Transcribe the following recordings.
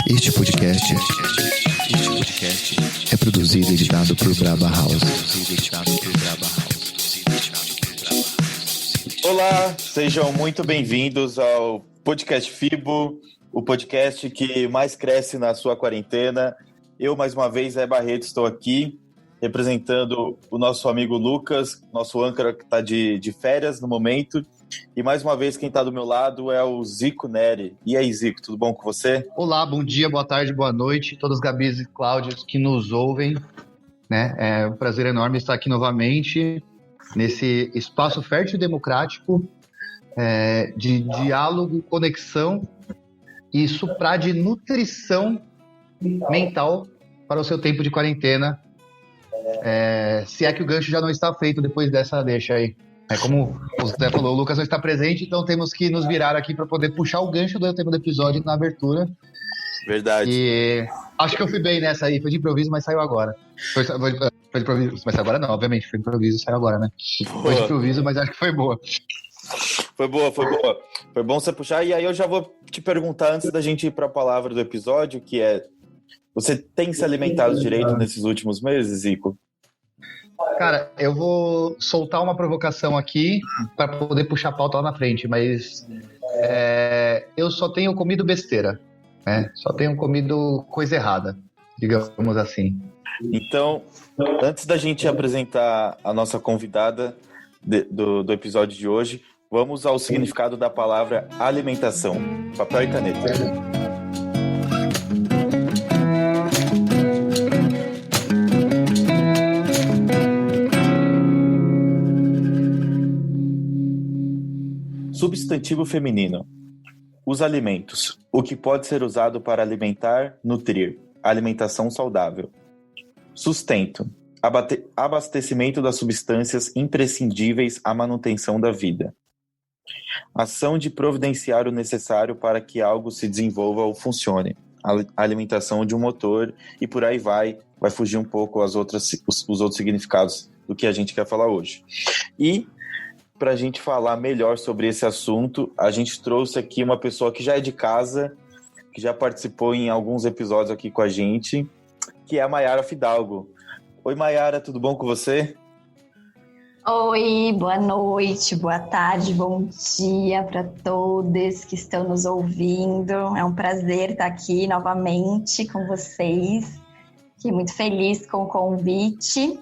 Este podcast é produzido e editado por Braba House. Olá, sejam muito bem-vindos ao Podcast Fibo, o podcast que mais cresce na sua quarentena. Eu, mais uma vez, Barreto, estou aqui representando o nosso amigo Lucas, nosso âncora que está de férias no momento. E mais uma vez, quem está do meu lado é o Zico Neri. E aí, Zico, tudo bom com você? Olá, bom dia, boa tarde, boa noite, todos os Gabis e Cláudios que nos ouvem, né? É um prazer enorme estar aqui novamente nesse espaço fértil e democrático de diálogo, conexão e suprar de nutrição mental para o seu tempo de quarentena, se é que o gancho já não está feito depois dessa deixa aí. Como o Zé falou, o Lucas não está presente, então temos que nos virar aqui para poder puxar o gancho do tema do episódio na abertura. Verdade. E acho que eu fui bem nessa aí, foi de improviso, mas saiu agora. Foi de improviso, mas saiu agora não, obviamente, foi de improviso e saiu agora, né? Boa. Foi de improviso, mas acho que foi boa. Foi boa. Foi bom você puxar, e aí eu já vou te perguntar, antes da gente ir para a palavra do episódio, que é: você tem se alimentado direito nesses últimos meses, Zico? Cara, eu vou soltar uma provocação aqui para poder puxar a pauta lá na frente, mas eu só tenho comido besteira, né? Só tenho comido coisa errada, digamos assim. Então, antes da gente apresentar a nossa convidada do episódio de hoje, vamos ao significado da palavra alimentação. Papel e caneta. Substantivo feminino. Os alimentos. O que pode ser usado para alimentar, nutrir. Alimentação saudável. Sustento. Abastecimento das substâncias imprescindíveis à manutenção da vida. Ação de providenciar o necessário para que algo se desenvolva ou funcione. A alimentação de um motor, e por aí vai fugir um pouco os outros significados do que a gente quer falar hoje. E para a gente falar melhor sobre esse assunto, a gente trouxe aqui uma pessoa que já é de casa, que já participou em alguns episódios aqui com a gente, que é a Mayara Fidalgo. Oi, Mayara, tudo bom com você? Oi, boa noite, boa tarde, bom dia para todos que estão nos ouvindo. É um prazer estar aqui novamente com vocês. Fiquei muito feliz com o convite.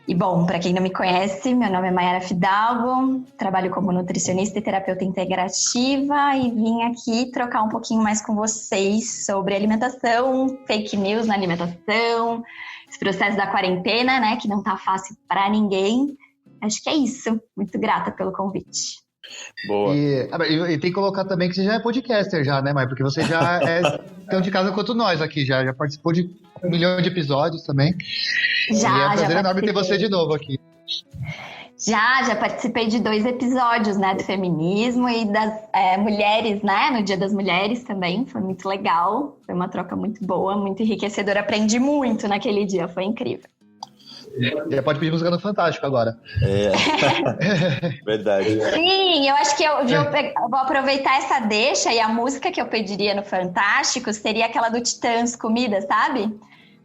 E bom, para quem não me conhece, meu nome é Mayara Fidalgo, trabalho como nutricionista e terapeuta integrativa e vim aqui trocar um pouquinho mais com vocês sobre alimentação, fake news na alimentação, esse processo da quarentena, né, que não tá fácil para ninguém. Acho que é isso. Muito grata pelo convite. Boa. E tem que colocar também que você já é podcaster já, né, Maia? Porque você já é tão de casa quanto nós aqui, já participou de 1 milhão de episódios também. E é um prazer enorme ter você de novo aqui. Já participei de 2 episódios, né, do feminismo e das mulheres, né, no Dia das Mulheres também. Foi muito legal, foi uma troca muito boa, muito enriquecedora. Aprendi muito naquele dia, foi incrível. Já pode pedir música no Fantástico agora. Verdade. Sim, eu acho que eu vou aproveitar essa deixa, e a música que eu pediria no Fantástico seria aquela do Titãs, Comida, sabe?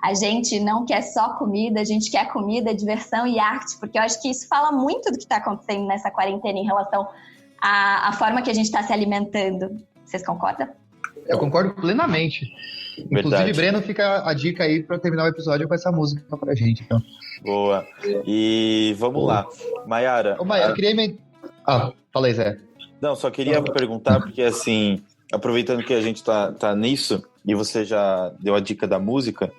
A gente não quer só comida, a gente quer comida, diversão e arte, porque eu acho que isso fala muito do que está acontecendo nessa quarentena em relação à forma que a gente está se alimentando. Vocês concordam? Eu concordo plenamente. Verdade. Inclusive, Breno, fica a dica aí para terminar o episódio com essa música pra gente. Então. Boa. E vamos lá. Mayara. Ô, Mayara, eu queria... fala aí, Zé. Não, só queria perguntar, porque assim, aproveitando que a gente tá nisso, e você já deu a dica da música,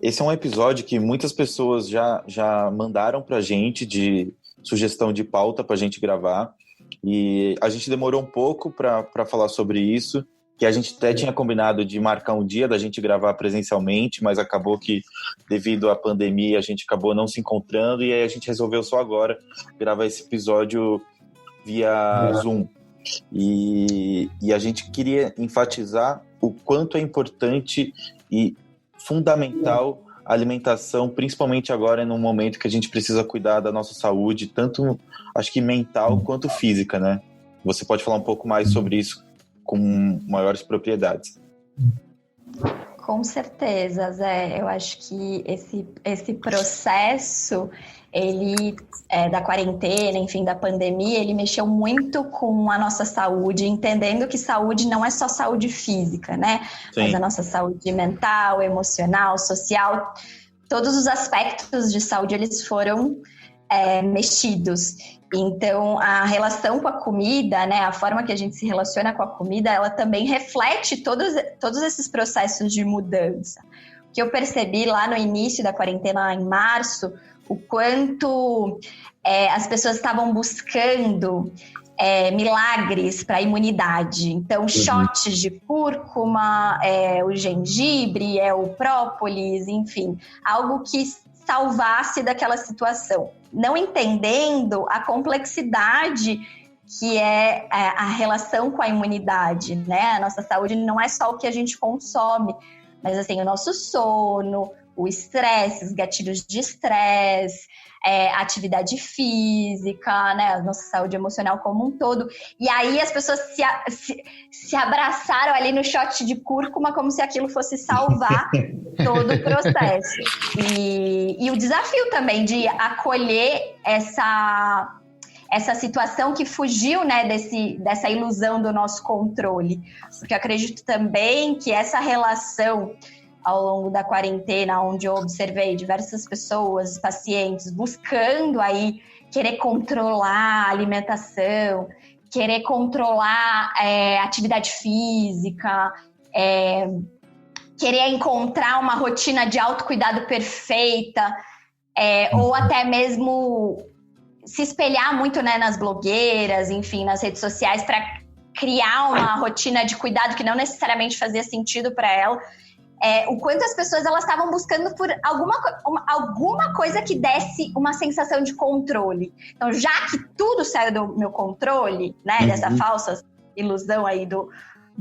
esse é um episódio que muitas pessoas já mandaram pra gente de sugestão de pauta pra gente gravar, e a gente demorou um pouco pra falar sobre isso, que a gente até tinha combinado de marcar um dia da gente gravar presencialmente, mas acabou que, devido à pandemia, a gente acabou não se encontrando, e aí a gente resolveu só agora gravar esse episódio via Zoom. E a gente queria enfatizar o quanto é importante e fundamental a alimentação, principalmente agora num momento que a gente precisa cuidar da nossa saúde, tanto acho que mental quanto física, né? Você pode falar um pouco mais sobre isso com maiores propriedades. Com certeza, Zé. Eu acho que esse processo, ele da quarentena, enfim, da pandemia, ele mexeu muito com a nossa saúde, entendendo que saúde não é só saúde física, né? Sim. Mas a nossa saúde mental, emocional, social, todos os aspectos de saúde, eles foram mexidos. Então, a relação com a comida, né, a forma que a gente se relaciona com a comida, ela também reflete todos esses processos de mudança. O que eu percebi lá no início da quarentena, em março, o quanto as pessoas estavam buscando milagres para a imunidade. Então, shots de cúrcuma, o gengibre, o própolis, enfim, algo que salvasse daquela situação. Não entendendo a complexidade que é a relação com a imunidade, né? A nossa saúde não é só o que a gente consome, mas assim, o nosso sono, o estresse, os gatilhos de estresse, atividade física, né? A nossa saúde emocional como um todo. E aí as pessoas se abraçaram ali no shot de cúrcuma como se aquilo fosse salvar todo o processo. E o desafio também de acolher essa situação que fugiu, né, dessa ilusão do nosso controle. Porque eu acredito também que essa relação ao longo da quarentena, onde eu observei diversas pessoas, pacientes, buscando aí querer controlar a alimentação, querer controlar a atividade física, querer encontrar uma rotina de autocuidado perfeita, ou até mesmo se espelhar muito, né, nas blogueiras, enfim, nas redes sociais, para criar uma rotina de cuidado que não necessariamente fazia sentido para ela. O quanto as pessoas elas estavam buscando por alguma coisa que desse uma sensação de controle. Então, já que tudo saiu do meu controle, né, dessa falsa ilusão aí do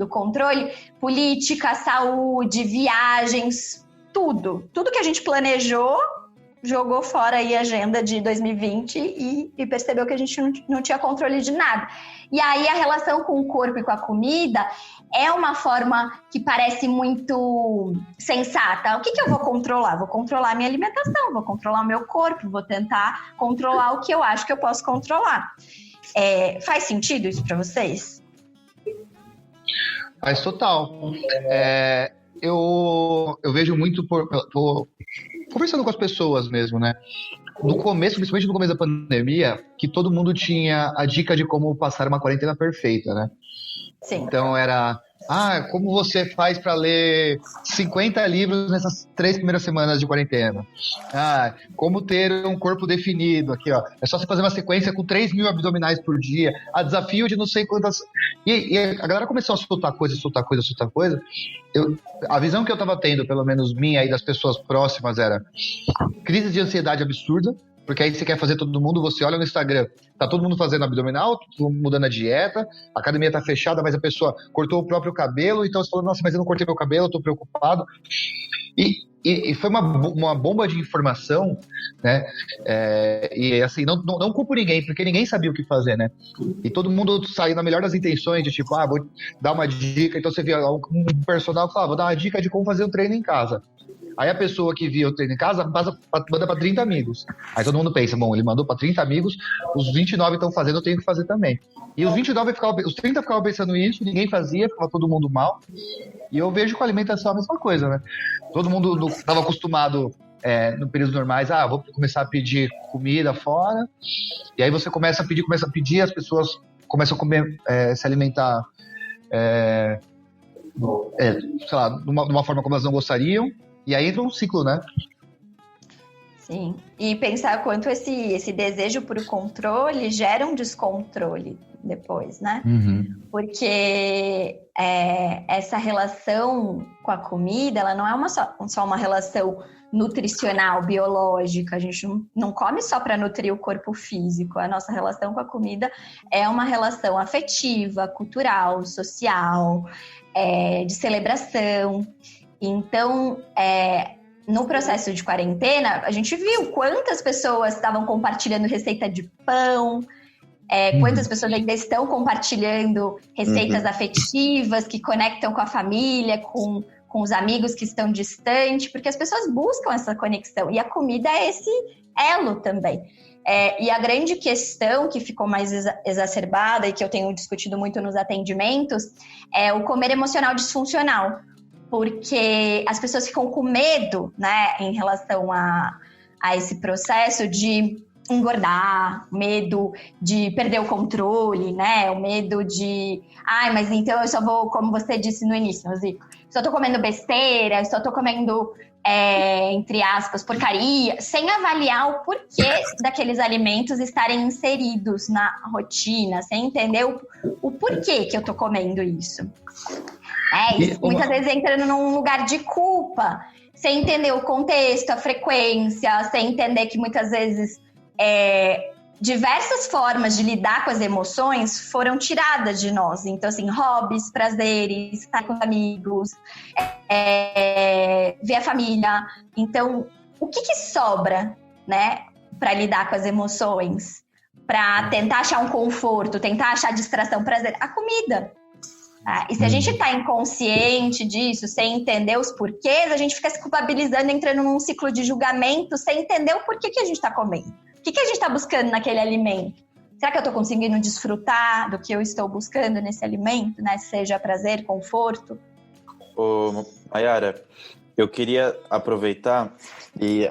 controle, política, saúde, viagens, tudo que a gente planejou, jogou fora aí a agenda de 2020 e percebeu que a gente não tinha controle de nada. E aí a relação com o corpo e com a comida é uma forma que parece muito sensata. O que eu vou controlar? Vou controlar a minha alimentação, vou controlar o meu corpo, vou tentar controlar o que eu acho que eu posso controlar. Faz sentido isso para vocês? Faz total. Eu vejo muito conversando com as pessoas mesmo, né? No começo, principalmente no começo da pandemia, que todo mundo tinha a dica de como passar uma quarentena perfeita, né? Sim. Então era, como você faz para ler 50 livros nessas 3 primeiras semanas de quarentena? Como ter um corpo definido, aqui, ó. É só você fazer uma sequência com 3.000 abdominais por dia, a desafio de não sei quantas... E a galera começou a soltar coisa. A visão que eu tava tendo, pelo menos minha e das pessoas próximas, era crise de ansiedade absurda, porque aí você quer fazer todo mundo, você olha no Instagram, tá todo mundo fazendo abdominal, mudando a dieta, a academia tá fechada, mas a pessoa cortou o próprio cabelo, então você fala, nossa, mas eu não cortei meu cabelo, eu tô preocupado. E foi uma bomba de informação, né? E assim, não culpo ninguém, porque ninguém sabia o que fazer, né? E todo mundo saiu na melhor das intenções, de tipo, vou dar uma dica. Então você via um personal que falava, vou dar uma dica de como fazer um treino em casa. Aí a pessoa que via o treino em casa manda para 30 amigos. Aí todo mundo pensa, bom, ele mandou para 30 amigos, os 29 estão fazendo, eu tenho que fazer também. E os 30 ficavam pensando isso, ninguém fazia, ficava todo mundo mal. E eu vejo com a alimentação a mesma coisa, né? Todo mundo estava acostumado no períodos normais, vou começar a pedir comida fora. E aí você começa a pedir, as pessoas começam a comer, se alimentar, sei lá, de uma forma como elas não gostariam. E aí entra um ciclo, né? Sim. E pensar quanto esse desejo por controle gera um descontrole depois, né? Uhum. Porque essa relação com a comida, ela não é só uma relação nutricional, biológica. A gente não come só para nutrir o corpo físico. A nossa relação com a comida é uma relação afetiva, cultural, social, de celebração. Então, no processo de quarentena, a gente viu quantas pessoas estavam compartilhando receita de pão, Quantas pessoas ainda estão compartilhando receitas afetivas que conectam com a família, com os amigos que estão distantes, porque as pessoas buscam essa conexão. E a comida é esse elo também. E a grande questão que ficou mais exacerbada e que eu tenho discutido muito nos atendimentos é o comer emocional disfuncional. Porque as pessoas ficam com medo, né, em relação a esse processo de engordar, medo de perder o controle, né? O medo de... mas então eu só vou, como você disse no início, Zico, só tô comendo besteira, só tô comendo, entre aspas, porcaria, sem avaliar o porquê daqueles alimentos estarem inseridos na rotina, sem entender o porquê que eu tô comendo isso. E muitas vezes entrando num lugar de culpa, sem entender o contexto, a frequência, sem entender que muitas vezes diversas formas de lidar com as emoções foram tiradas de nós. Então, assim, hobbies, prazeres, estar com amigos, ver a família. Então, o que sobra, né, para lidar com as emoções? Para tentar achar um conforto, tentar achar distração, prazer? A comida. E se a gente está inconsciente disso, sem entender os porquês, a gente fica se culpabilizando, entrando num ciclo de julgamento, sem entender o porquê que a gente está comendo. O que a gente está buscando naquele alimento? Será que eu estou conseguindo desfrutar do que eu estou buscando nesse alimento, né? Seja prazer, conforto? Mayara, eu queria aproveitar e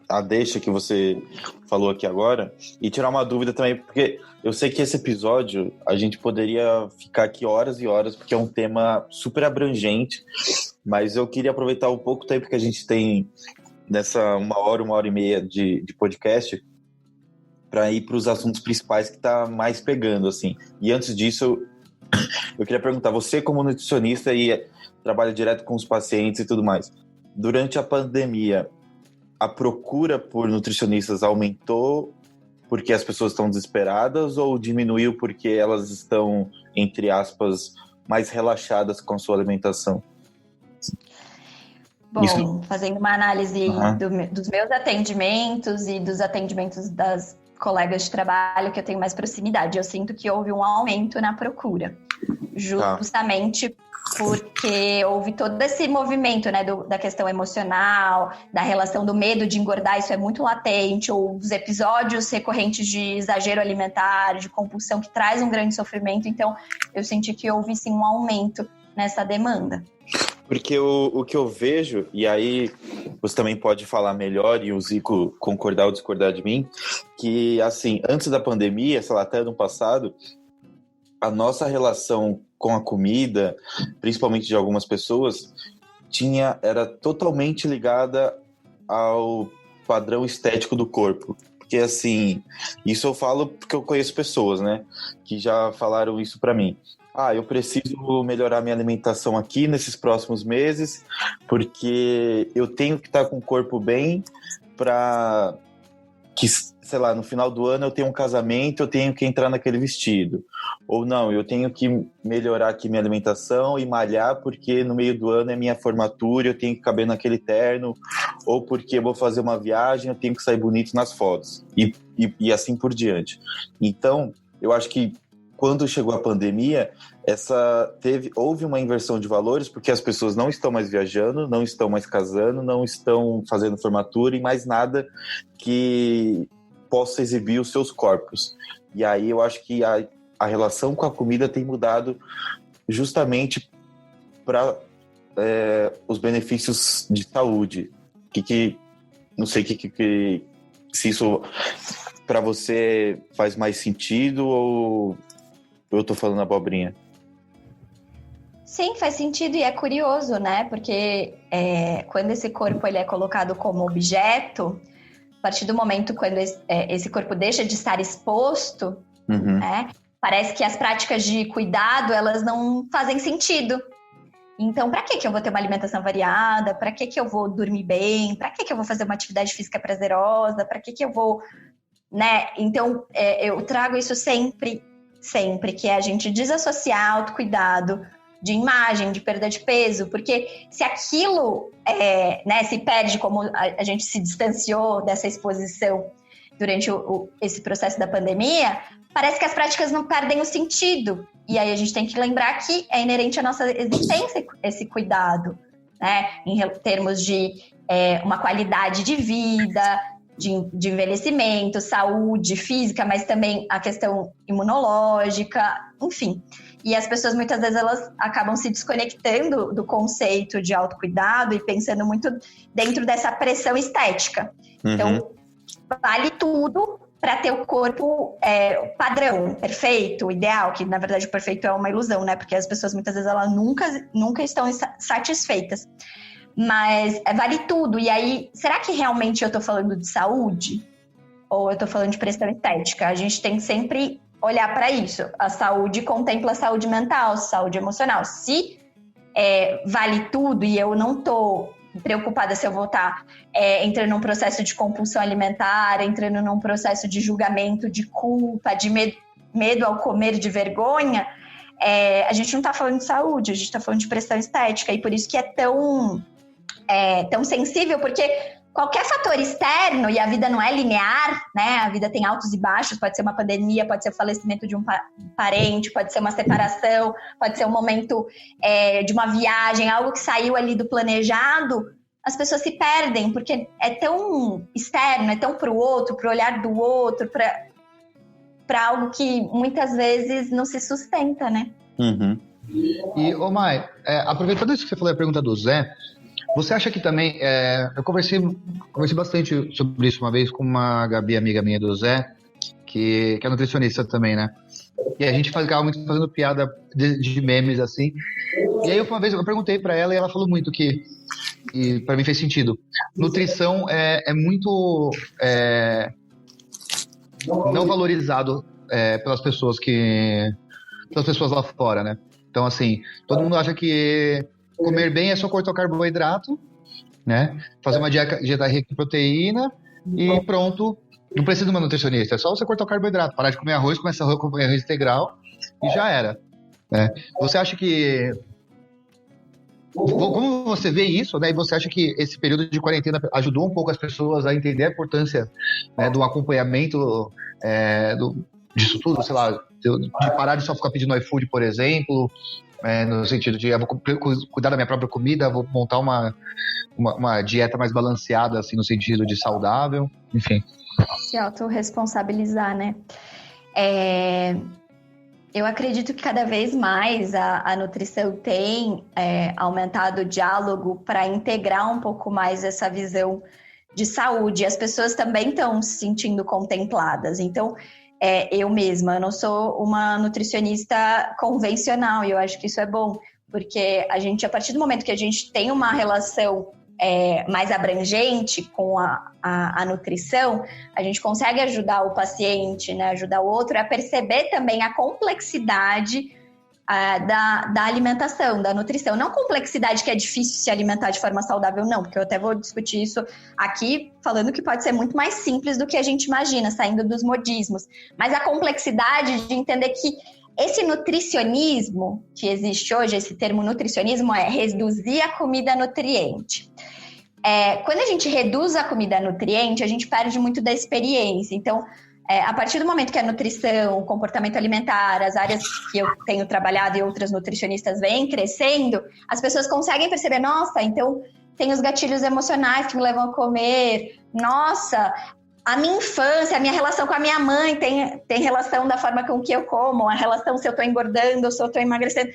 a deixa que você falou aqui agora e tirar uma dúvida também, porque eu sei que esse episódio a gente poderia ficar aqui horas e horas, porque é um tema super abrangente, mas eu queria aproveitar o pouco tempo que a gente tem nessa 1 hora e meia de podcast para ir para os assuntos principais que tá mais pegando, assim. E antes disso, eu queria perguntar, você como nutricionista e trabalha direto com os pacientes e tudo mais, durante a pandemia, a procura por nutricionistas aumentou porque as pessoas estão desesperadas ou diminuiu porque elas estão, entre aspas, mais relaxadas com a sua alimentação? Bom, fazendo uma análise dos meus atendimentos e dos atendimentos das colegas de trabalho que eu tenho mais proximidade, eu sinto que houve um aumento na procura, justamente porque houve todo esse movimento, né, da questão emocional, da relação do medo de engordar, isso é muito latente, ou os episódios recorrentes de exagero alimentar, de compulsão, que traz um grande sofrimento. Então, eu senti que houve, sim, um aumento nessa demanda. Porque o que eu vejo, e aí você também pode falar melhor e o Zico concordar ou discordar de mim, que, assim, antes da pandemia, sei lá, até ano passado, a nossa relação com a comida, principalmente de algumas pessoas, era totalmente ligada ao padrão estético do corpo. Porque, assim, isso eu falo porque eu conheço pessoas, né, que já falaram isso pra mim. Eu preciso melhorar minha alimentação aqui nesses próximos meses, porque eu tenho que estar com o corpo bem para que, sei lá, no final do ano eu tenho um casamento, eu tenho que entrar naquele vestido. Ou não, eu tenho que melhorar aqui minha alimentação e malhar, porque no meio do ano é minha formatura, eu tenho que caber naquele terno, ou porque eu vou fazer uma viagem, eu tenho que sair bonito nas fotos, e assim por diante. Então, eu acho que quando chegou a pandemia, houve uma inversão de valores, porque as pessoas não estão mais viajando, não estão mais casando, não estão fazendo formatura e mais nada que possa exibir os seus corpos. E aí eu acho que a relação com a comida tem mudado justamente para os benefícios de saúde. Não sei se isso para você faz mais sentido ou eu tô falando abobrinha? Sim, faz sentido e é curioso, né? Porque quando esse corpo ele é colocado como objeto, a partir do momento quando esse corpo deixa de estar exposto, né, parece que as práticas de cuidado, elas não fazem sentido. Então, para que eu vou ter uma alimentação variada? Para que eu vou dormir bem? Para que eu vou fazer uma atividade física prazerosa? Para que eu vou... né? Então, eu trago isso sempre, que é a gente desassociar autocuidado de imagem, de perda de peso, porque se aquilo né, se perde, como a gente se distanciou dessa exposição durante esse processo da pandemia, parece que as práticas não perdem o sentido. E aí a gente tem que lembrar que é inerente à nossa existência esse cuidado, né? Em termos de uma qualidade de vida, de envelhecimento, saúde física, mas também a questão imunológica, enfim. E as pessoas, muitas vezes, elas acabam se desconectando do conceito de autocuidado e pensando muito dentro dessa pressão estética. Uhum. Então, vale tudo para ter o corpo padrão, perfeito, ideal, que na verdade o perfeito é uma ilusão, né? Porque as pessoas, muitas vezes, elas nunca estão satisfeitas. Mas vale tudo. E aí, será que realmente eu tô falando de saúde? Ou eu tô falando de pressão estética? A gente tem que sempre olhar para isso. A saúde contempla a saúde mental, saúde emocional. Se vale tudo e eu não tô preocupada se eu vou estar entrando num processo de compulsão alimentar, entrando num processo de julgamento, de culpa, de medo ao comer, de vergonha, a gente não tá falando de saúde, a gente tá falando de pressão estética. E por isso que é tão sensível, porque qualquer fator externo, e a vida não é linear, né? A vida tem altos e baixos, pode ser uma pandemia, pode ser o falecimento de um parente, pode ser uma separação, pode ser um momento de uma viagem, algo que saiu ali do planejado. As pessoas se perdem, porque é tão externo, é tão pro outro, pro olhar do outro, para algo que muitas vezes não se sustenta, né? Uhum. E, Mai, aproveitando isso que você falou, a pergunta do Zé, você acha que também... eu conversei bastante sobre isso uma vez com uma Gabi, amiga minha do Zé, que é nutricionista também, né? E a gente ficava muito fazendo piada de memes, assim. E aí, uma vez, eu perguntei pra ela e ela falou muito que... E pra mim fez sentido. Nutrição é muito... não valorizado pelas pessoas lá fora, né? Então, assim, todo mundo acha que comer bem é só cortar o carboidrato, né? Fazer uma dieta rica em proteína e pronto. Não precisa de uma nutricionista, é só você cortar o carboidrato, parar de comer arroz, começar a comer arroz integral e já era. Né? Você acha que... Como você vê isso, né? E você acha que esse período de quarentena ajudou um pouco as pessoas a entender a importância, né, do acompanhamento disso tudo, sei lá, de parar de só ficar pedindo iFood, por exemplo, no sentido de eu vou cuidar da minha própria comida, vou montar uma dieta mais balanceada, assim, no sentido de saudável, enfim. Se autorresponsabilizar, né? Eu acredito que cada vez mais a nutrição tem aumentado o diálogo para integrar um pouco mais essa visão de saúde. As pessoas também estão se sentindo contempladas. Então, eu mesma, eu não sou uma nutricionista convencional e eu acho que isso é bom, porque a partir do momento que a gente tem uma relação mais abrangente com a nutrição, a gente consegue ajudar o paciente, né, ajudar o outro a perceber também a complexidade da alimentação, da nutrição. Não complexidade que é difícil se alimentar de forma saudável, não, porque eu até vou discutir isso aqui, falando que pode ser muito mais simples do que a gente imagina, saindo dos modismos. Mas a complexidade de entender que esse nutricionismo que existe hoje, esse termo nutricionismo, é reduzir a comida a nutriente. Quando a gente reduz a comida a nutriente, a gente perde muito da experiência. Então, a partir do momento que a nutrição, o comportamento alimentar, as áreas que eu tenho trabalhado e outras nutricionistas vêm crescendo, as pessoas conseguem perceber, nossa, então tem os gatilhos emocionais que me levam a comer, nossa, a minha infância, a minha relação com a minha mãe tem relação da forma com que eu como, a relação se eu estou engordando ou se eu estou emagrecendo.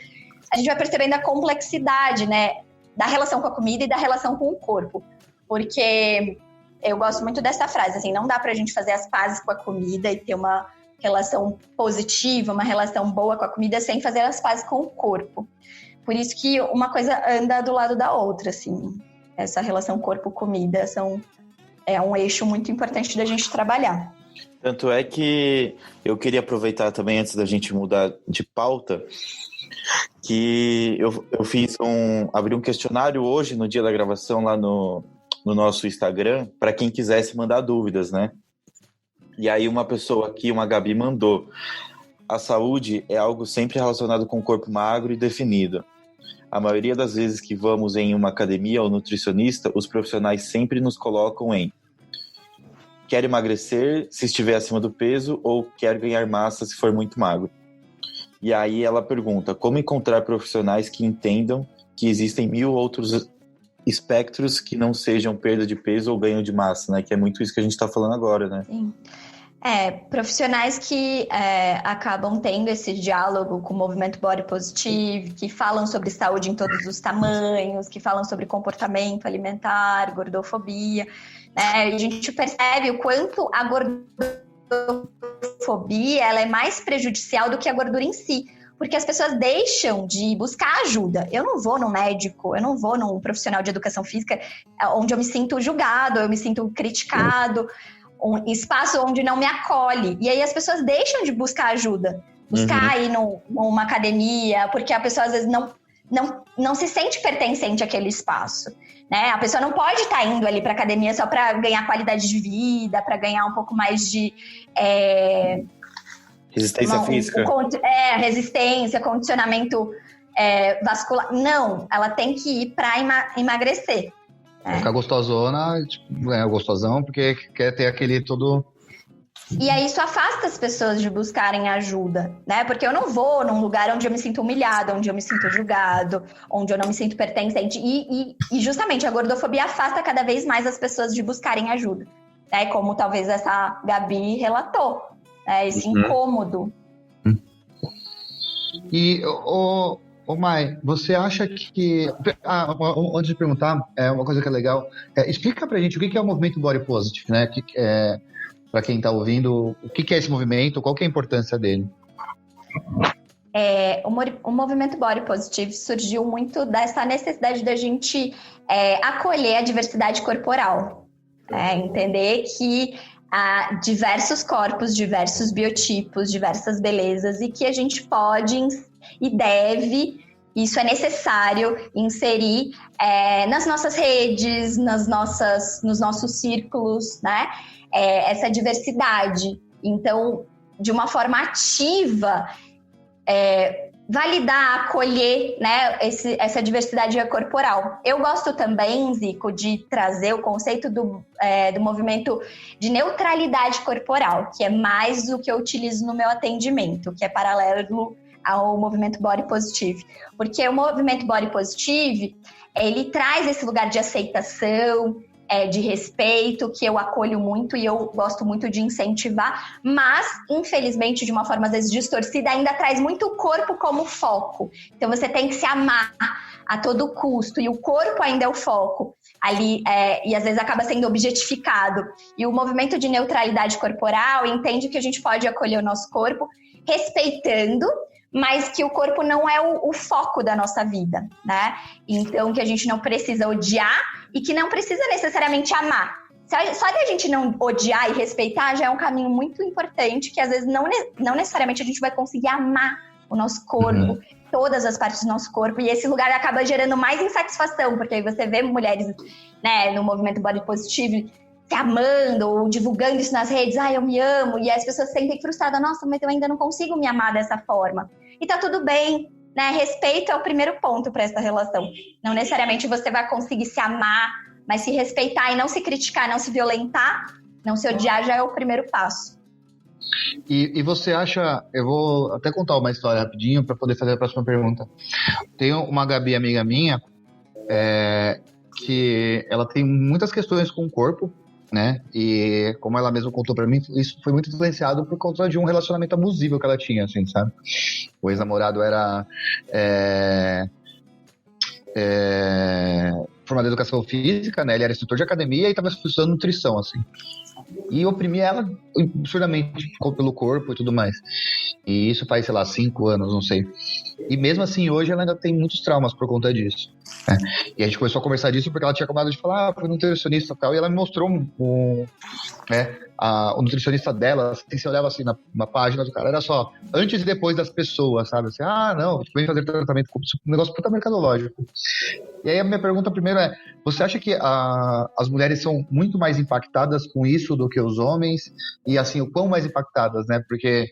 A gente vai percebendo a complexidade, né, da relação com a comida e da relação com o corpo. Porque eu gosto muito dessa frase, assim, não dá pra gente fazer as pazes com a comida e ter uma relação positiva, uma relação boa com a comida sem fazer as pazes com o corpo. Por isso que uma coisa anda do lado da outra, assim. Essa relação corpo-comida é um eixo muito importante da gente trabalhar. Tanto é que eu queria aproveitar também, antes da gente mudar de pauta, que eu abri um questionário hoje, no dia da gravação, lá no nosso Instagram, para quem quisesse mandar dúvidas, né? E aí uma pessoa aqui, uma Gabi, mandou: a saúde é algo sempre relacionado com o corpo magro e definido. A maioria das vezes que vamos em uma academia ou nutricionista, os profissionais sempre nos colocam em quer emagrecer se estiver acima do peso ou quer ganhar massa se for muito magro. E aí ela pergunta, como encontrar profissionais que entendam que existem 1000 outros espectros que não sejam perda de peso ou ganho de massa, né? Que é muito isso que a gente está falando agora, né? Sim. Profissionais que acabam tendo esse diálogo com o movimento Body Positive, que falam sobre saúde em todos os tamanhos, que falam sobre comportamento alimentar, gordofobia, né? E a gente percebe o quanto a gordofobia ela é mais prejudicial do que a gordura em si, porque as pessoas deixam de buscar ajuda. Eu não vou num médico, eu não vou num profissional de educação física onde eu me sinto julgado, eu me sinto criticado, um espaço onde não me acolhe. E aí as pessoas deixam de buscar ajuda, buscar ir numa academia, porque a pessoa às vezes não se sente pertencente àquele espaço, né? A pessoa não pode estar indo ali para academia só para ganhar qualidade de vida, para ganhar um pouco mais de resistência física. Resistência, condicionamento vascular. Não, ela tem que ir para emagrecer. Vai ficar gostosona, tipo, gostosão, porque quer ter aquele todo... E aí isso afasta as pessoas de buscarem ajuda, né? Porque eu não vou num lugar onde eu me sinto humilhado, onde eu me sinto julgado, onde eu não me sinto pertencente. E justamente a gordofobia afasta cada vez mais as pessoas de buscarem ajuda, né? Como talvez essa Gabi relatou, né? Esse incômodo. E, Mai, você acha que... antes de perguntar, uma coisa que é legal, explica pra gente o que é o movimento Body Positive, né? Para quem está ouvindo, o que é esse movimento, qual que é a importância dele? O movimento Body Positive surgiu muito dessa necessidade da gente acolher a diversidade corporal. Entender que há diversos corpos, diversos biotipos, diversas belezas, e que a gente pode e deve, isso é necessário, inserir nas nossas redes, nos nossos círculos, né? Essa diversidade. Então, de uma forma ativa, validar, acolher, né, essa diversidade corporal. Eu gosto também, Zico, de trazer o conceito do movimento de neutralidade corporal, que é mais o que eu utilizo no meu atendimento, que é paralelo ao movimento Body Positive. Porque o movimento Body Positive, ele traz esse lugar de aceitação, de respeito, que eu acolho muito e eu gosto muito de incentivar, mas, infelizmente, de uma forma às vezes distorcida, ainda traz muito o corpo como foco. Então, você tem que se amar a todo custo, e o corpo ainda é o foco ali, e às vezes acaba sendo objetificado. E o movimento de neutralidade corporal entende que a gente pode acolher o nosso corpo respeitando, mas que o corpo não é o foco da nossa vida, né? Então, que a gente não precisa odiar e que não precisa necessariamente amar. Só de a gente não odiar e respeitar já é um caminho muito importante, que às vezes não necessariamente a gente vai conseguir amar o nosso corpo, todas as partes do nosso corpo, e esse lugar acaba gerando mais insatisfação, porque aí você vê mulheres, né, no movimento Body Positive se amando ou divulgando isso nas redes, eu me amo, e as pessoas se sentem frustradas, nossa, mas eu ainda não consigo me amar dessa forma. E tá tudo bem, né? Respeito é o primeiro ponto para essa relação. Não necessariamente você vai conseguir se amar, mas se respeitar e não se criticar, não se violentar, não se odiar já é o primeiro passo. E você acha... Eu vou até contar uma história rapidinho para poder fazer a próxima pergunta. Tem uma Gabi, amiga minha, que ela tem muitas questões com o corpo, né? E como ela mesma contou pra mim, isso foi muito influenciado por conta de um relacionamento abusivo que ela tinha, assim, sabe? O ex-namorado era formado em educação física, né? Ele era instrutor de academia e estava estudando nutrição, assim. E oprimia ela absurdamente pelo corpo e tudo mais. E isso faz, sei lá, 5 anos, não sei. E mesmo assim, hoje ela ainda tem muitos traumas por conta disso. Né? E a gente começou a conversar disso porque ela tinha acabado de falar, foi nutricionista e tal, e ela me mostrou o nutricionista dela, assim, você olhava assim na página do cara, era só antes e depois das pessoas, sabe? Assim, não, vem fazer tratamento com um negócio puta mercadológico. E aí a minha pergunta primeiro você acha que as mulheres são muito mais impactadas com isso do que os homens? E assim, o quão mais impactadas, né? Porque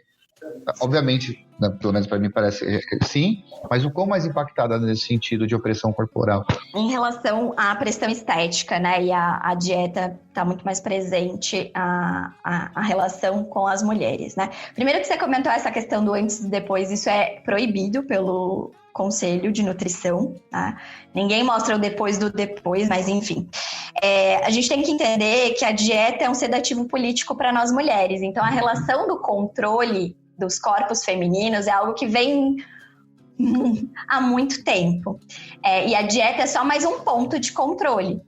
Obviamente, né, pelo menos para mim parece sim, mas o quão mais impactada nesse sentido de opressão corporal? Em relação à pressão estética, né, e a dieta está muito mais presente a relação com as mulheres, né? Primeiro que você comentou essa questão do antes e depois, isso é proibido pelo Conselho de Nutrição, tá? Ninguém mostra o depois do depois, mas enfim. A gente tem que entender que a dieta é um sedativo político para nós mulheres, então a relação do controle dos corpos femininos é algo que vem há muito tempo. E a dieta é só mais um ponto de controle.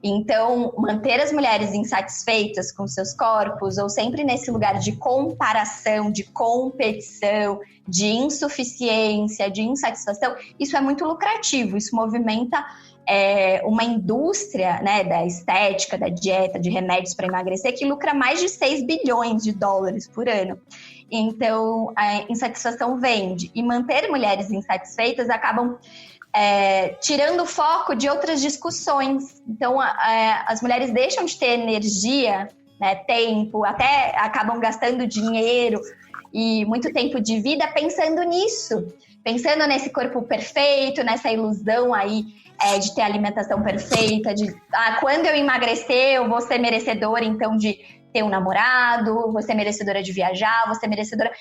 Então, manter as mulheres insatisfeitas com seus corpos, ou sempre nesse lugar de comparação, de competição, de insuficiência, de insatisfação, isso é muito lucrativo, isso movimenta uma indústria, né, da estética, da dieta, de remédios para emagrecer, que lucra mais de 6 bilhões de dólares por ano. Então, a insatisfação vende. E manter mulheres insatisfeitas acabam tirando o foco de outras discussões. Então, as mulheres deixam de ter energia, né, tempo, até acabam gastando dinheiro e muito tempo de vida pensando nisso. Pensando nesse corpo perfeito, nessa ilusão aí de ter alimentação perfeita, de quando eu emagrecer eu vou ser merecedora, então, de ter um namorado, vou ser merecedora de viajar, vou ser merecedora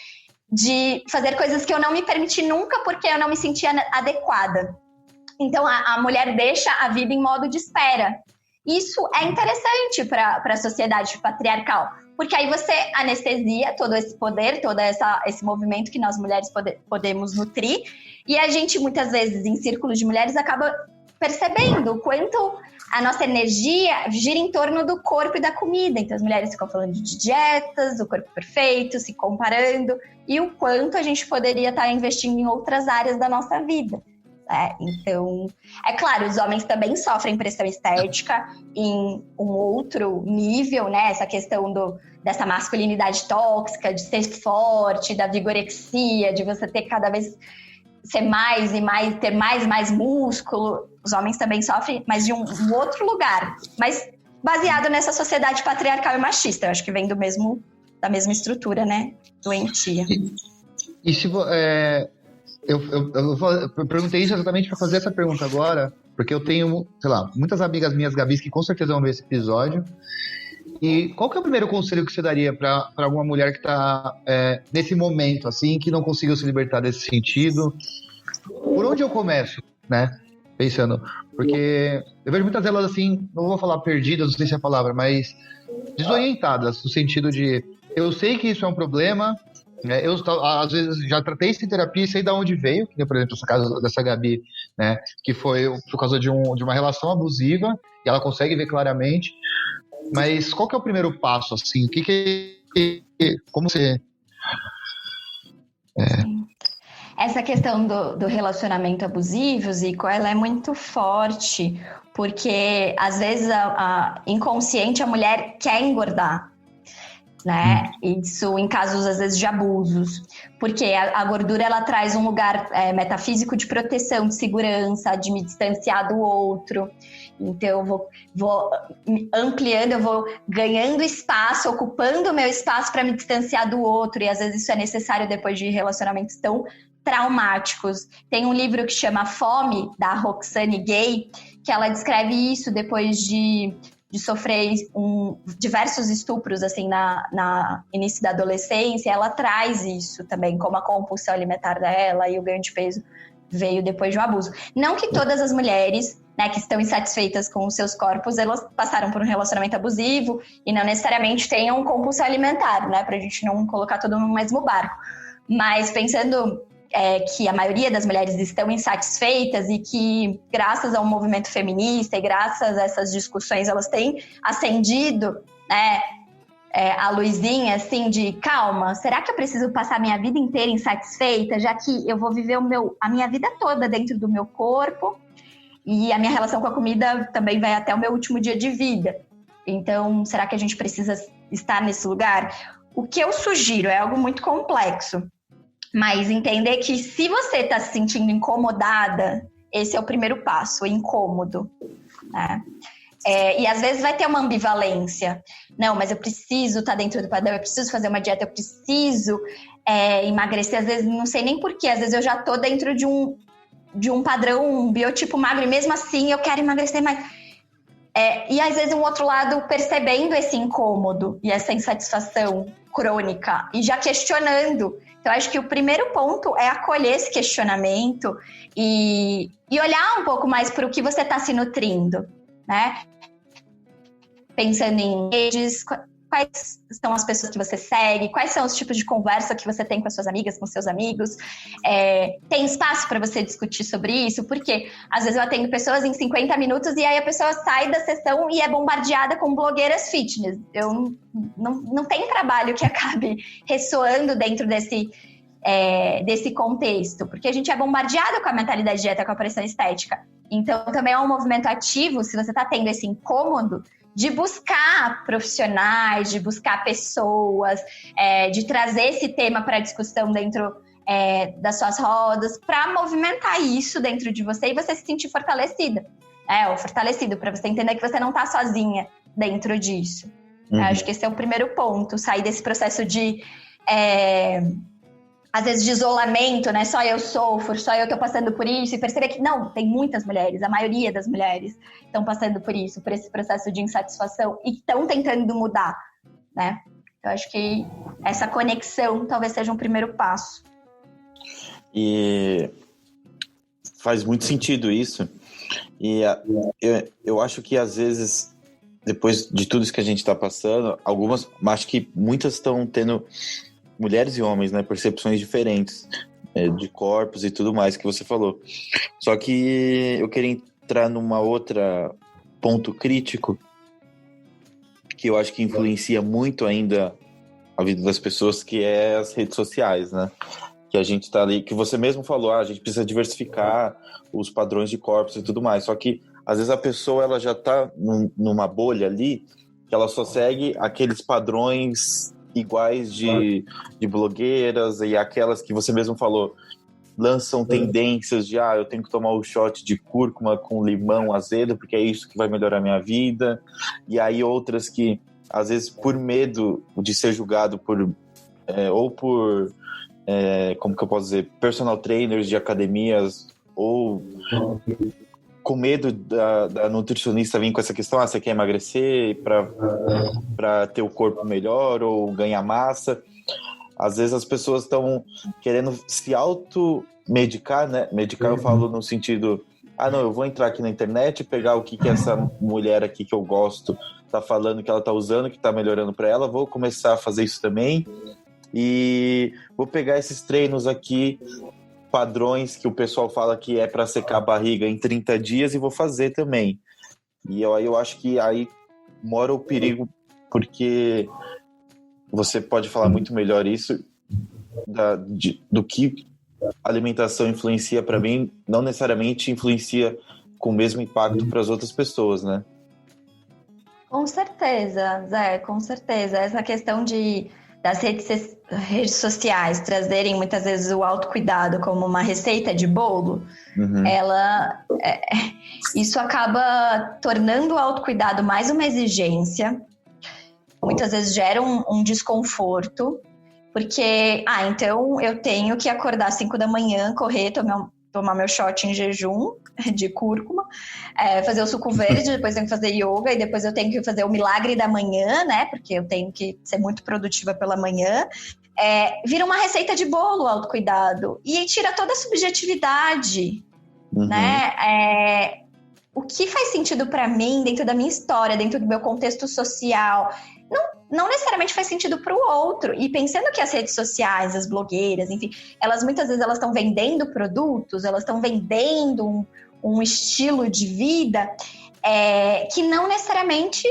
de fazer coisas que eu não me permiti nunca porque eu não me sentia adequada. Então, a mulher deixa a vida em modo de espera. Isso é interessante para a sociedade patriarcal, porque aí você anestesia todo esse poder, todo esse movimento que nós mulheres podemos nutrir, e a gente, muitas vezes, em círculos de mulheres, acaba percebendo o quanto a nossa energia gira em torno do corpo e da comida. Então, as mulheres ficam falando de dietas, do corpo perfeito, se comparando, e o quanto a gente poderia estar investindo em outras áreas da nossa vida. Então, é claro, os homens também sofrem pressão estética em um outro nível, né? Essa questão dessa masculinidade tóxica, de ser forte, da vigorexia, de você ter cada vez ser mais e mais, ter mais músculo. Os homens também sofrem, mas de um outro lugar. Mas baseado nessa sociedade patriarcal e machista. Eu acho que vem da mesma estrutura, né? Doentia. E se eu perguntei isso exatamente para fazer essa pergunta agora, porque eu tenho, sei lá, muitas amigas minhas, Gabis, que com certeza vão ver esse episódio. E qual que é o primeiro conselho que você daria para alguma mulher que está nesse momento, assim, que não conseguiu se libertar desse sentido? Por onde eu começo, né? Pensando, porque eu vejo muitas delas assim, não vou falar perdidas, não sei se é a palavra, mas desorientadas, no sentido de, eu sei que isso é um problema, né? Eu às vezes já tratei isso em terapia e sei de onde veio, que, por exemplo, essa caso dessa Gabi, né? Que foi por causa de uma relação abusiva, e ela consegue ver claramente. Mas qual que é o primeiro passo, assim? Como você... Essa questão do relacionamento abusivo, Zico, ela é muito forte, porque às vezes inconsciente a mulher quer engordar, né? Isso em casos às vezes de abusos, porque a gordura ela traz um lugar metafísico de proteção, de segurança, de me distanciar do outro. Então eu vou ampliando, eu vou ganhando espaço, ocupando o meu espaço para me distanciar do outro, e às vezes isso é necessário depois de relacionamentos tão traumáticos. Tem um livro que chama Fome, da Roxane Gay, que ela descreve isso depois de sofrer diversos estupros assim, na início da adolescência. Ela traz isso também, como a compulsão alimentar dela e o ganho de peso veio depois de um abuso. Não que todas as mulheres, né, que estão insatisfeitas com os seus corpos, elas passaram por um relacionamento abusivo e não necessariamente tenham compulsão alimentar, né, pra gente não colocar todo mundo no mesmo barco. Mas pensando que a maioria das mulheres estão insatisfeitas e que, graças ao movimento feminista e graças a essas discussões, elas têm acendido, né, a luzinha, assim, de calma, será que eu preciso passar a minha vida inteira insatisfeita, já que eu vou viver a minha vida toda dentro do meu corpo e a minha relação com a comida também vai até o meu último dia de vida? Então, será que a gente precisa estar nesse lugar? O que eu sugiro é algo muito complexo, mas entender que se você está se sentindo incomodada, esse é o primeiro passo, o incômodo, né? E às vezes vai ter uma ambivalência. Não, mas eu preciso estar dentro do padrão, eu preciso fazer uma dieta, eu preciso emagrecer, às vezes não sei nem porquê, às vezes eu já tô dentro de um padrão, um biotipo magro, e mesmo assim eu quero emagrecer mais. E às vezes um outro lado percebendo esse incômodo e essa insatisfação crônica e já questionando. Então, acho que o primeiro ponto é acolher esse questionamento e olhar um pouco mais para o que você está se nutrindo, né? Pensando em redes, quais são as pessoas que você segue, quais são os tipos de conversa que você tem com as suas amigas, com seus amigos. Tem espaço para você discutir sobre isso? Porque às vezes eu atendo pessoas em 50 minutos e aí a pessoa sai da sessão e é bombardeada com blogueiras fitness. Eu não tem trabalho que acabe ressoando dentro desse contexto, porque a gente é bombardeada com a mentalidade de dieta, com a pressão estética. Então também é um movimento ativo, se você está tendo esse incômodo, de buscar profissionais, de buscar pessoas, de trazer esse tema para discussão dentro das suas rodas, para movimentar isso dentro de você e você se sentir fortalecida. Ou fortalecido, para você entender que você não está sozinha dentro disso. Uhum. Acho que esse é o primeiro ponto, sair desse processo de, às vezes, de isolamento, né? Só eu sofro, só eu tô passando por isso, e perceber que não, tem muitas mulheres, a maioria das mulheres estão passando por isso, por esse processo de insatisfação e estão tentando mudar, né? Eu acho que essa conexão talvez seja um primeiro passo. E faz muito sentido isso. E eu acho que às vezes, depois de tudo isso que a gente está passando, acho que muitas estão tendo, mulheres e homens, né, percepções diferentes de corpos e tudo mais que você falou. Só que eu queria entrar numa outra ponto crítico que eu acho que influencia muito ainda a vida das pessoas, que é as redes sociais, né? Que a gente tá ali, que você mesmo falou, a gente precisa diversificar os padrões de corpos e tudo mais. Só que às vezes a pessoa ela já tá numa bolha ali, que ela só segue aqueles padrões iguais de blogueiras e aquelas que você mesmo falou, lançam tendências de eu tenho que tomar o shot de cúrcuma com limão azedo porque é isso que vai melhorar a minha vida. E aí outras que às vezes por medo de ser julgado ou por como que eu posso dizer, personal trainers de academias, ou com medo da nutricionista vir com essa questão, você quer emagrecer para ter o corpo melhor ou ganhar massa. Às vezes as pessoas estão querendo se automedicar, né? Medicar eu falo no sentido, não, eu vou entrar aqui na internet e pegar o que essa mulher aqui que eu gosto tá falando, que ela tá usando, que tá melhorando para ela, vou começar a fazer isso também. E vou pegar esses treinos aqui, padrões que o pessoal fala que é para secar a barriga em 30 dias e vou fazer também. E eu acho que aí mora o perigo, porque você pode falar muito melhor isso, do que a alimentação influencia para mim, não necessariamente influencia com o mesmo impacto para as outras pessoas, né? Com certeza, Zé, com certeza. Essa questão das redes sociais trazerem muitas vezes o autocuidado como uma receita de bolo, isso acaba tornando o autocuidado mais uma exigência, muitas vezes gera um desconforto, porque, então eu tenho que acordar às 5 da manhã, correr, tomar meu shot em jejum de cúrcuma, fazer o suco verde, depois tenho que fazer yoga e depois eu tenho que fazer o milagre da manhã, né? Porque eu tenho que ser muito produtiva pela manhã. Vira uma receita de bolo o autocuidado e tira toda a subjetividade, né? O que faz sentido para mim dentro da minha história, dentro do meu contexto social, não necessariamente faz sentido para o outro. E pensando que as redes sociais, as blogueiras, enfim, muitas vezes elas estão vendendo produtos, elas estão vendendo um estilo de vida que não necessariamente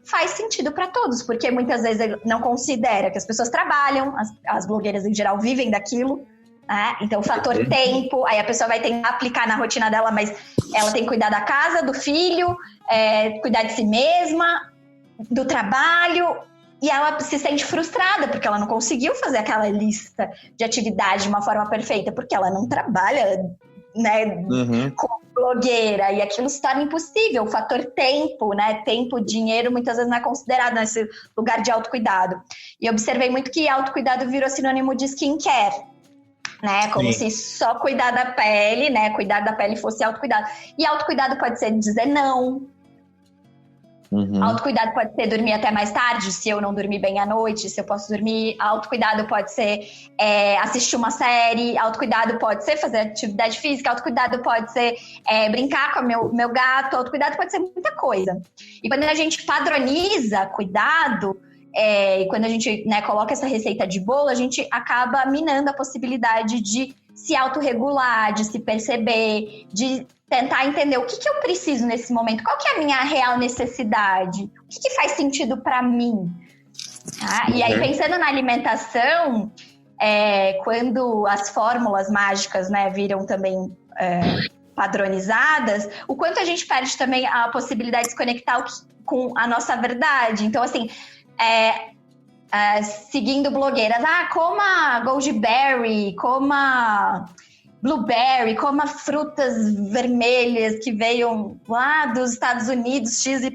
faz sentido para todos, porque muitas vezes não considera que as pessoas trabalham, as blogueiras em geral vivem daquilo, né? Então o fator tempo, aí a pessoa vai tentar aplicar na rotina dela, mas ela tem que cuidar da casa, do filho, cuidar de si mesma, do trabalho, e ela se sente frustrada porque ela não conseguiu fazer aquela lista de atividade de uma forma perfeita, porque ela não trabalha, né, blogueira, e aquilo se torna impossível. O fator tempo, né? Tempo, dinheiro, muitas vezes não é considerado nesse lugar de autocuidado. E observei muito que autocuidado virou sinônimo de skincare, né? Como se só cuidar da pele, né? Cuidar da pele fosse autocuidado. E autocuidado pode ser dizer não. Autocuidado pode ser dormir até mais tarde, se eu não dormir bem à noite, se eu posso dormir. Autocuidado pode ser assistir uma série. Autocuidado pode ser fazer atividade física. Autocuidado pode ser brincar com o meu gato. Autocuidado pode ser muita coisa. E quando a gente padroniza cuidado, e quando a gente, né, coloca essa receita de bolo, a gente acaba minando a possibilidade de se autorregular, de se perceber, de tentar entender o que eu preciso nesse momento, qual que é a minha real necessidade, o que faz sentido para mim. Tá? E aí, pensando na alimentação, quando as fórmulas mágicas, né, viram também padronizadas, o quanto a gente perde também a possibilidade de se conectar com a nossa verdade. Então, assim, seguindo blogueiras, coma goji-berry, coma blueberry, coma frutas vermelhas que veio lá dos Estados Unidos, XYZ.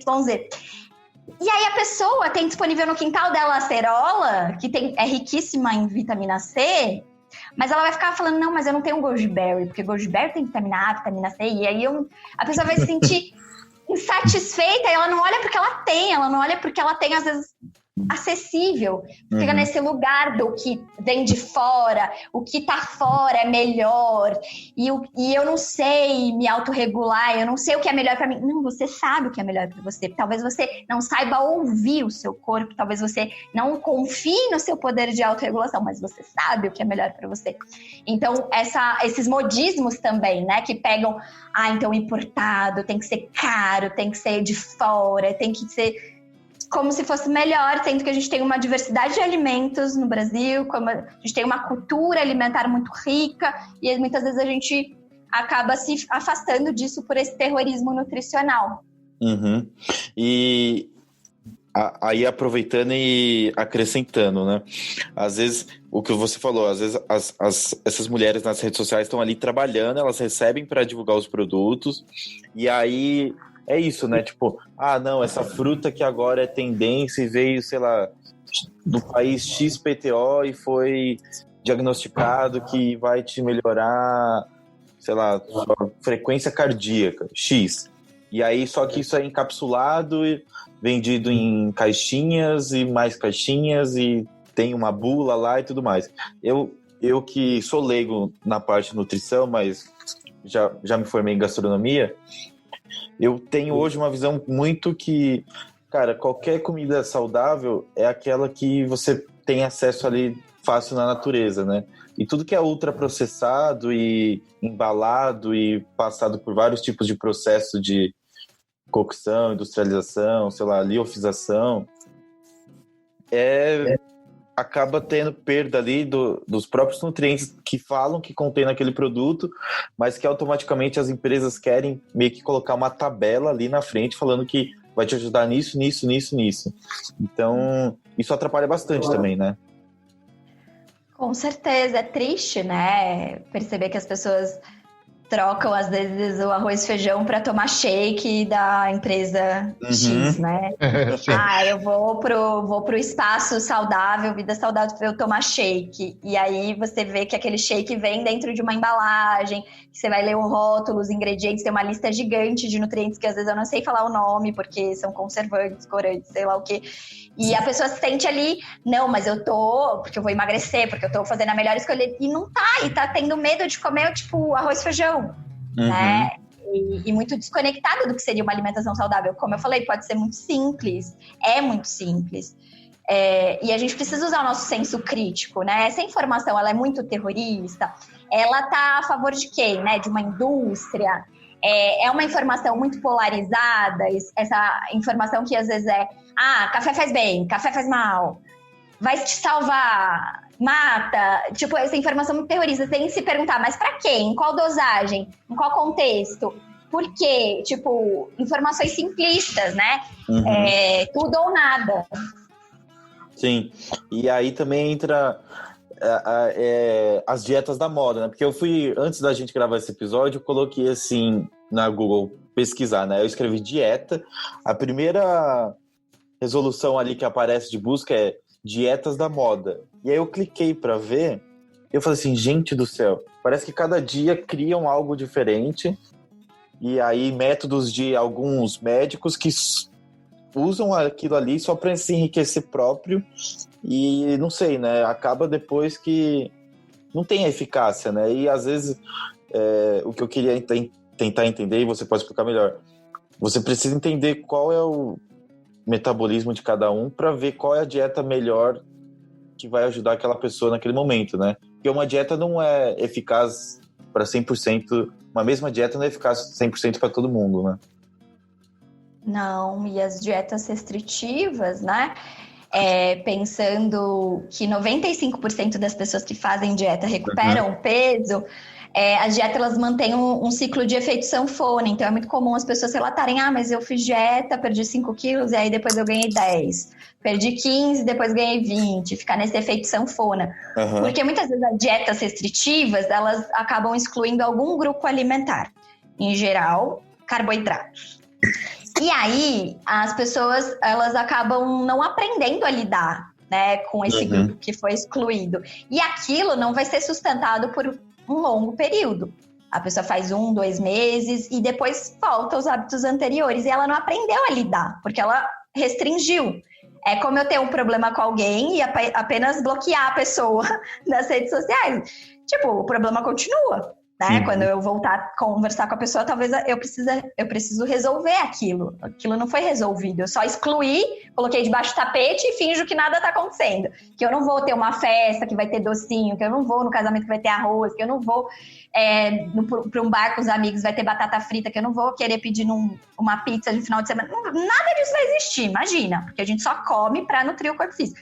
E aí a pessoa tem disponível no quintal dela a acerola, que é riquíssima em vitamina C, mas ela vai ficar falando, não, mas eu não tenho goji-berry, porque goji-berry tem vitamina A, vitamina C, e aí a pessoa vai se sentir insatisfeita, e ela não olha porque ela tem, ela não olha porque ela tem, às vezes, acessível, fica nesse lugar do que vem de fora, o que tá fora é melhor, e eu não sei me autorregular, eu não sei o que é melhor pra mim. Não, você sabe o que é melhor pra você. Talvez você não saiba ouvir o seu corpo, talvez você não confie no seu poder de autorregulação, mas você sabe o que é melhor pra você. Então, esses modismos também, né, que pegam, então importado, tem que ser caro, tem que ser de fora, tem que ser como se fosse melhor, sendo que a gente tem uma diversidade de alimentos no Brasil, como a gente tem uma cultura alimentar muito rica, e muitas vezes a gente acaba se afastando disso por esse terrorismo nutricional. E aí, aproveitando e acrescentando, né? Às vezes, o que você falou, às vezes essas mulheres nas redes sociais estão ali trabalhando, elas recebem para divulgar os produtos, e aí é isso, né? Tipo, não, essa fruta que agora é tendência e veio, sei lá, do país XPTO e foi diagnosticado que vai te melhorar, sei lá, sua frequência cardíaca, X. E aí, só que isso é encapsulado e vendido em caixinhas e mais caixinhas e tem uma bula lá e tudo mais. Eu que sou leigo na parte de nutrição, mas já me formei em gastronomia, eu tenho hoje uma visão muito que, cara, qualquer comida saudável é aquela que você tem acesso ali fácil na natureza, né? E tudo que é ultraprocessado e embalado e passado por vários tipos de processo de cocção, industrialização, sei lá, liofilização, acaba tendo perda ali dos próprios nutrientes que falam que contém naquele produto, mas que automaticamente as empresas querem meio que colocar uma tabela ali na frente falando que vai te ajudar nisso, nisso, nisso, nisso. Então, isso atrapalha bastante também, né? Com certeza, é triste, né? Perceber que as pessoas trocam, às vezes, o arroz e feijão para tomar shake da empresa X, né? Eu vou pro espaço saudável, vida saudável, para eu tomar shake. E aí você vê que aquele shake vem dentro de uma embalagem, que você vai ler o rótulo, os ingredientes, tem uma lista gigante de nutrientes que às vezes eu não sei falar o nome, porque são conservantes, corantes, sei lá o quê. E a pessoa se sente ali, não, mas porque eu vou emagrecer, porque eu tô fazendo a melhor escolha. E não tá, e tá tendo medo de comer, tipo, arroz e feijão, né? E muito desconectado do que seria uma alimentação saudável. Como eu falei, pode ser muito simples, é muito simples. E a gente precisa usar o nosso senso crítico, né? Essa informação, ela é muito terrorista, ela tá a favor de quem, né? De uma indústria. É uma informação muito polarizada, essa informação que às vezes café faz bem, café faz mal, vai te salvar, mata. Tipo, essa informação muito terrorista. Você tem que se perguntar, mas pra quê? Em qual dosagem? Em qual contexto? Por quê? Tipo, informações simplistas, né? Tudo ou nada. Sim, e aí também entra as dietas da moda, né? Porque antes da gente gravar esse episódio, eu coloquei assim, na Google pesquisar, né? Eu escrevi dieta. A primeira resolução ali que aparece de busca é dietas da moda. E aí eu cliquei para ver. Eu falei assim, gente do céu, parece que cada dia criam algo diferente. E aí métodos de alguns médicos que usam aquilo ali só para se enriquecer próprio. E não sei, né? Acaba depois que não tem eficácia, né? E às vezes o que eu queria tentar entender, e você pode explicar melhor, você precisa entender qual é o metabolismo de cada um para ver qual é a dieta melhor que vai ajudar aquela pessoa naquele momento, né? Porque uma dieta não é eficaz para 100%, uma mesma dieta não é eficaz 100% para todo mundo, né? Não, e as dietas restritivas, né? Pensando que 95% das pessoas que fazem dieta recuperam peso, as dietas elas mantêm um ciclo de efeito sanfona. Então é muito comum as pessoas relatarem: mas eu fiz dieta, perdi 5 quilos e aí depois eu ganhei 10. Perdi 15, depois ganhei 20. Ficar nesse efeito sanfona. Porque muitas vezes as dietas restritivas, elas acabam excluindo algum grupo alimentar. Em geral, carboidratos. E aí, as pessoas, elas acabam não aprendendo a lidar, né, com esse grupo que foi excluído. E aquilo não vai ser sustentado por um longo período. A pessoa faz 1, 2 meses e depois volta aos hábitos anteriores. E ela não aprendeu a lidar, porque ela restringiu. É como eu ter um problema com alguém e apenas bloquear a pessoa nas redes sociais. Tipo, o problema continua. Né? Quando eu voltar a conversar com a pessoa, talvez eu preciso resolver aquilo. Aquilo não foi resolvido. Eu só excluí, coloquei debaixo do tapete e finjo que nada está acontecendo. Que eu não vou ter uma festa que vai ter docinho, que eu não vou no casamento que vai ter arroz, que eu não vou para um bar com os amigos vai ter batata frita, que eu não vou querer pedir uma pizza de final de semana. Nada disso vai existir, imagina. Porque a gente só come para nutrir o corpo físico.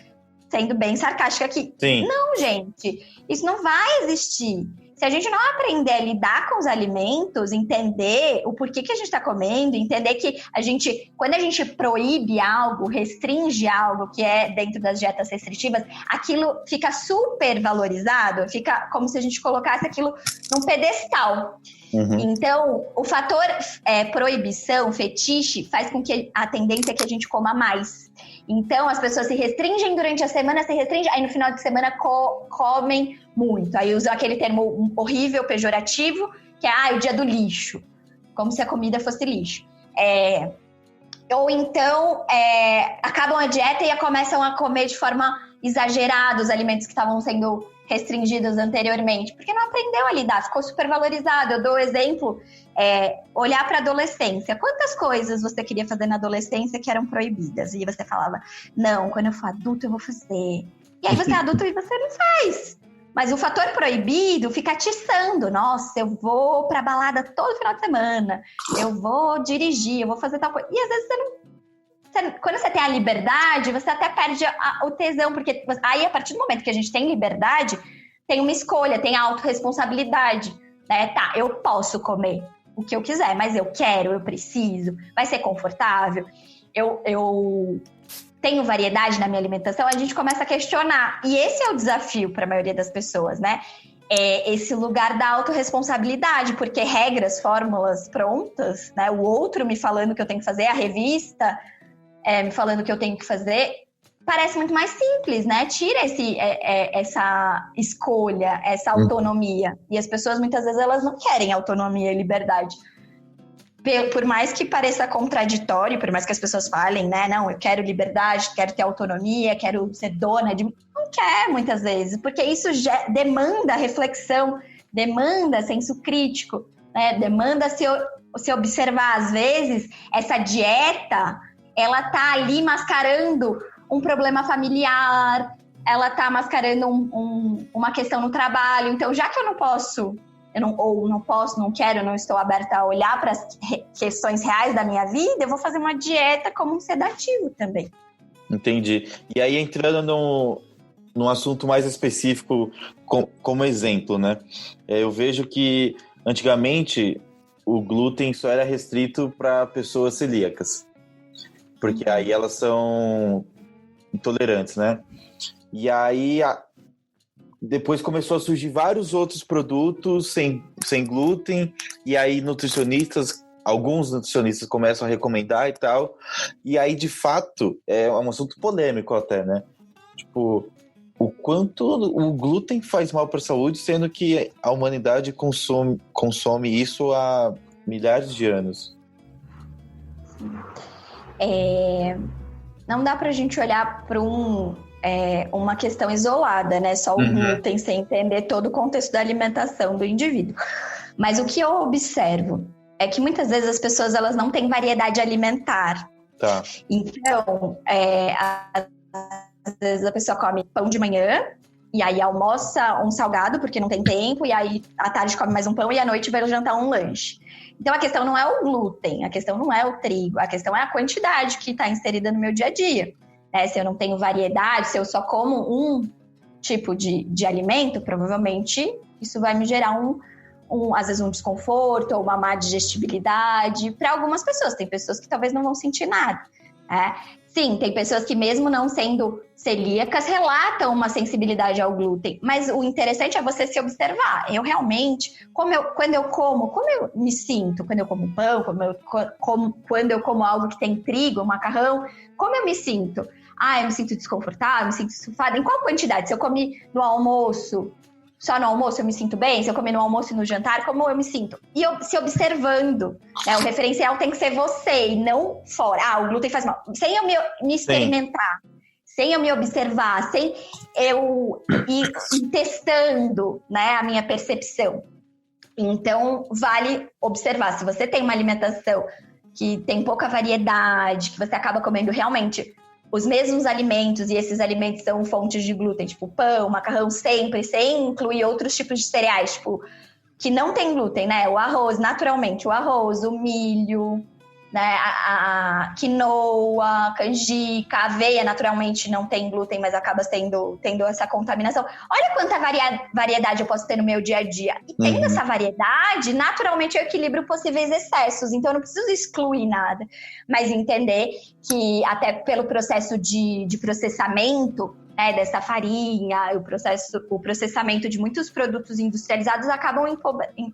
Sendo bem sarcástica aqui. Sim. Não, gente. Isso não vai existir. Se a gente não aprender a lidar com os alimentos, entender o porquê que a gente está comendo, entender que quando a gente proíbe algo, restringe algo que é dentro das dietas restritivas, aquilo fica super valorizado, fica como se a gente colocasse aquilo num pedestal. Então, o fator proibição, fetiche, faz com que a tendência é que a gente coma mais. Então, as pessoas se restringem durante a semana, aí no final de semana comem muito. Aí usam aquele termo horrível, pejorativo, que é o dia do lixo. Como se a comida fosse lixo. Ou então, acabam a dieta e começam a comer de forma exagerada os alimentos que estavam sendo restringidos anteriormente. Porque não aprendeu a lidar, ficou super valorizado. Eu dou o exemplo, olhar para a adolescência. Quantas coisas você queria fazer na adolescência que eram proibidas? E você falava, não, quando eu for adulto eu vou fazer. E aí você é adulto e você não faz. Mas o fator proibido fica atiçando. Nossa, eu vou pra balada todo final de semana. Eu vou dirigir, eu vou fazer tal coisa. E às vezes quando você tem a liberdade, você até perde o tesão. Porque aí, a partir do momento que a gente tem liberdade, tem uma escolha, tem a autorresponsabilidade. Né? Tá, eu posso comer o que eu quiser, mas eu quero, eu preciso. Vai ser confortável. Eu tenho variedade na minha alimentação, a gente começa a questionar. E esse é o desafio para a maioria das pessoas, né? Esse lugar da autorresponsabilidade, porque regras, fórmulas prontas, né? O outro me falando que eu tenho que fazer, a revista me falando que eu tenho que fazer, parece muito mais simples, né? Tira essa escolha, essa autonomia. E as pessoas, muitas vezes, elas não querem autonomia e liberdade. Por mais que pareça contraditório, por mais que as pessoas falem, né? Não, eu quero liberdade, quero ter autonomia, quero ser dona de... Não quer, muitas vezes, porque isso já demanda reflexão, demanda senso crítico, né? Demanda se observar. Às vezes, essa dieta, ela tá ali mascarando um problema familiar, ela tá mascarando uma questão no trabalho. Então, já que eu não posso... não quero, não estou aberta a olhar para as questões reais da minha vida, eu vou fazer uma dieta como um sedativo também. Entendi. E aí, entrando num assunto mais específico, como exemplo, né? Eu vejo que, antigamente, o glúten só era restrito para pessoas celíacas. Porque aí elas são intolerantes, né? E aí... depois começou a surgir vários outros produtos sem glúten, e aí alguns nutricionistas começam a recomendar e tal, e aí de fato é um assunto polêmico até, né? Tipo, o quanto o glúten faz mal para a saúde, sendo que a humanidade consome isso há milhares de anos. Não dá pra gente olhar para uma questão isolada, né? Só o glúten, sem entender todo o contexto da alimentação do indivíduo. Mas o que eu observo é que muitas vezes as pessoas elas não têm variedade alimentar. Tá. Então, às vezes a pessoa come pão de manhã, e aí almoça um salgado, porque não tem tempo, e aí à tarde come mais um pão, e à noite vai jantar um lanche. Então a questão não é o glúten, a questão não é o trigo, a questão é a quantidade que está inserida no meu dia a dia. Né? Se eu não tenho variedade, se eu só como um tipo de alimento, provavelmente isso vai me gerar às vezes um desconforto ou uma má digestibilidade. Para algumas pessoas, tem pessoas que talvez não vão sentir nada. Sim, tem pessoas que mesmo não sendo celíacas relatam uma sensibilidade ao glúten, mas o interessante é você se observar. Eu realmente, como eu me sinto? Quando eu como pão, quando eu como algo que tem trigo, macarrão, como eu me sinto? Eu me sinto desconfortável, me sinto estufada. Em qual quantidade? Se eu comi no almoço, só no almoço eu me sinto bem? Se eu comer no almoço e no jantar, como eu me sinto? E se observando, né? O referencial tem que ser você e não fora. O glúten faz mal. Sem eu me experimentar, sem eu me observar, sem eu ir testando, né, a minha percepção. Então, vale observar. Se você tem uma alimentação que tem pouca variedade, que você acaba comendo realmente os mesmos alimentos, e esses alimentos são fontes de glúten, tipo pão, macarrão, sempre, sem incluir outros tipos de cereais, tipo, que não tem glúten, né? O arroz, naturalmente, o arroz, o milho, né? A quinoa, a canjica, a aveia, naturalmente, não tem glúten, mas acaba tendo essa contaminação. Olha quanta variedade eu posso ter no meu dia a dia. E tendo essa variedade, naturalmente eu equilibro possíveis excessos, então eu não preciso excluir nada. Mas entender que até pelo processo de processamento, né, dessa farinha, o processamento de muitos produtos industrializados acabam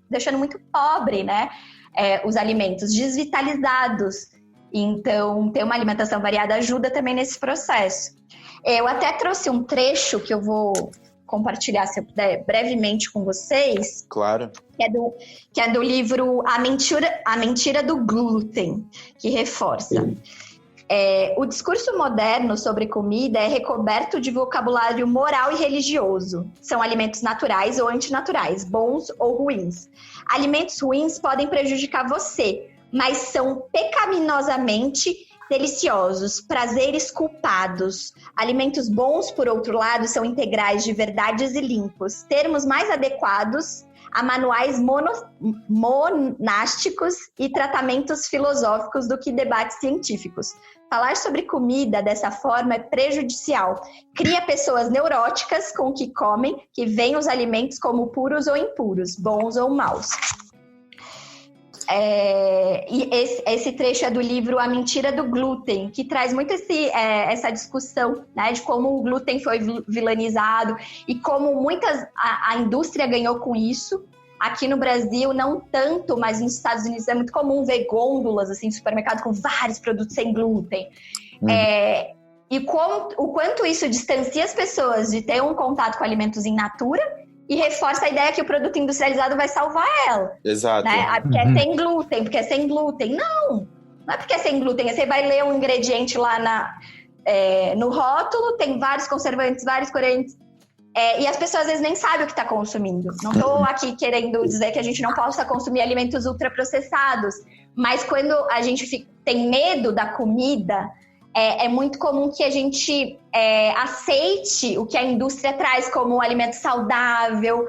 deixando muito pobre, né, os alimentos, desvitalizados. Então, ter uma alimentação variada ajuda também nesse processo. Eu até trouxe um trecho que eu vou compartilhar, se eu puder, brevemente com vocês. Claro. Que é do livro A Mentira do Glúten, que reforça. O discurso moderno sobre comida é recoberto de vocabulário moral e religioso. São alimentos naturais ou antinaturais, bons ou ruins. Alimentos ruins podem prejudicar você, mas são pecaminosamente deliciosos, prazeres culpados. Alimentos bons, por outro lado, são integrais de verdades e limpos. Termos mais adequados a manuais monásticos e tratamentos filosóficos do que debates científicos. Falar sobre comida dessa forma é prejudicial. Cria pessoas neuróticas com o que comem, que veem os alimentos como puros ou impuros, bons ou maus. E esse trecho é do livro A Mentira do Glúten, que traz muito essa discussão, né, de como o glúten foi vilanizado e como a indústria ganhou com isso. Aqui no Brasil, não tanto, mas nos Estados Unidos é muito comum ver gôndolas assim, de supermercado com vários produtos sem glúten. E o quanto isso distancia as pessoas de ter um contato com alimentos in natura e reforça a ideia que o produto industrializado vai salvar ela. Exato. Né? Porque é sem glúten, porque é sem glúten. Não é porque é sem glúten. Você vai ler um ingrediente lá no rótulo, tem vários conservantes, vários corantes. E as pessoas às vezes nem sabem o que está consumindo. Não estou aqui querendo dizer que a gente não possa consumir alimentos ultraprocessados, mas quando a gente tem medo da comida, é muito comum que a gente aceite o que a indústria traz como um alimento saudável,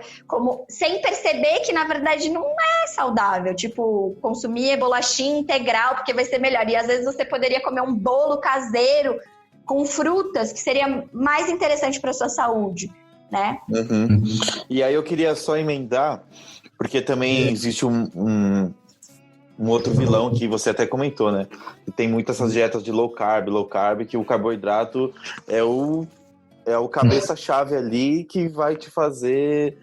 sem perceber que na verdade não é saudável. Tipo, consumir bolachinha integral porque vai ser melhor. E às vezes você poderia comer um bolo caseiro com frutas, que seria mais interessante para a sua saúde. Né? E aí eu queria só emendar, porque também existe um outro vilão que você até comentou, né? E tem muitas essas dietas de low carb, que o carboidrato é o é o cabeça-chave ali que vai te fazer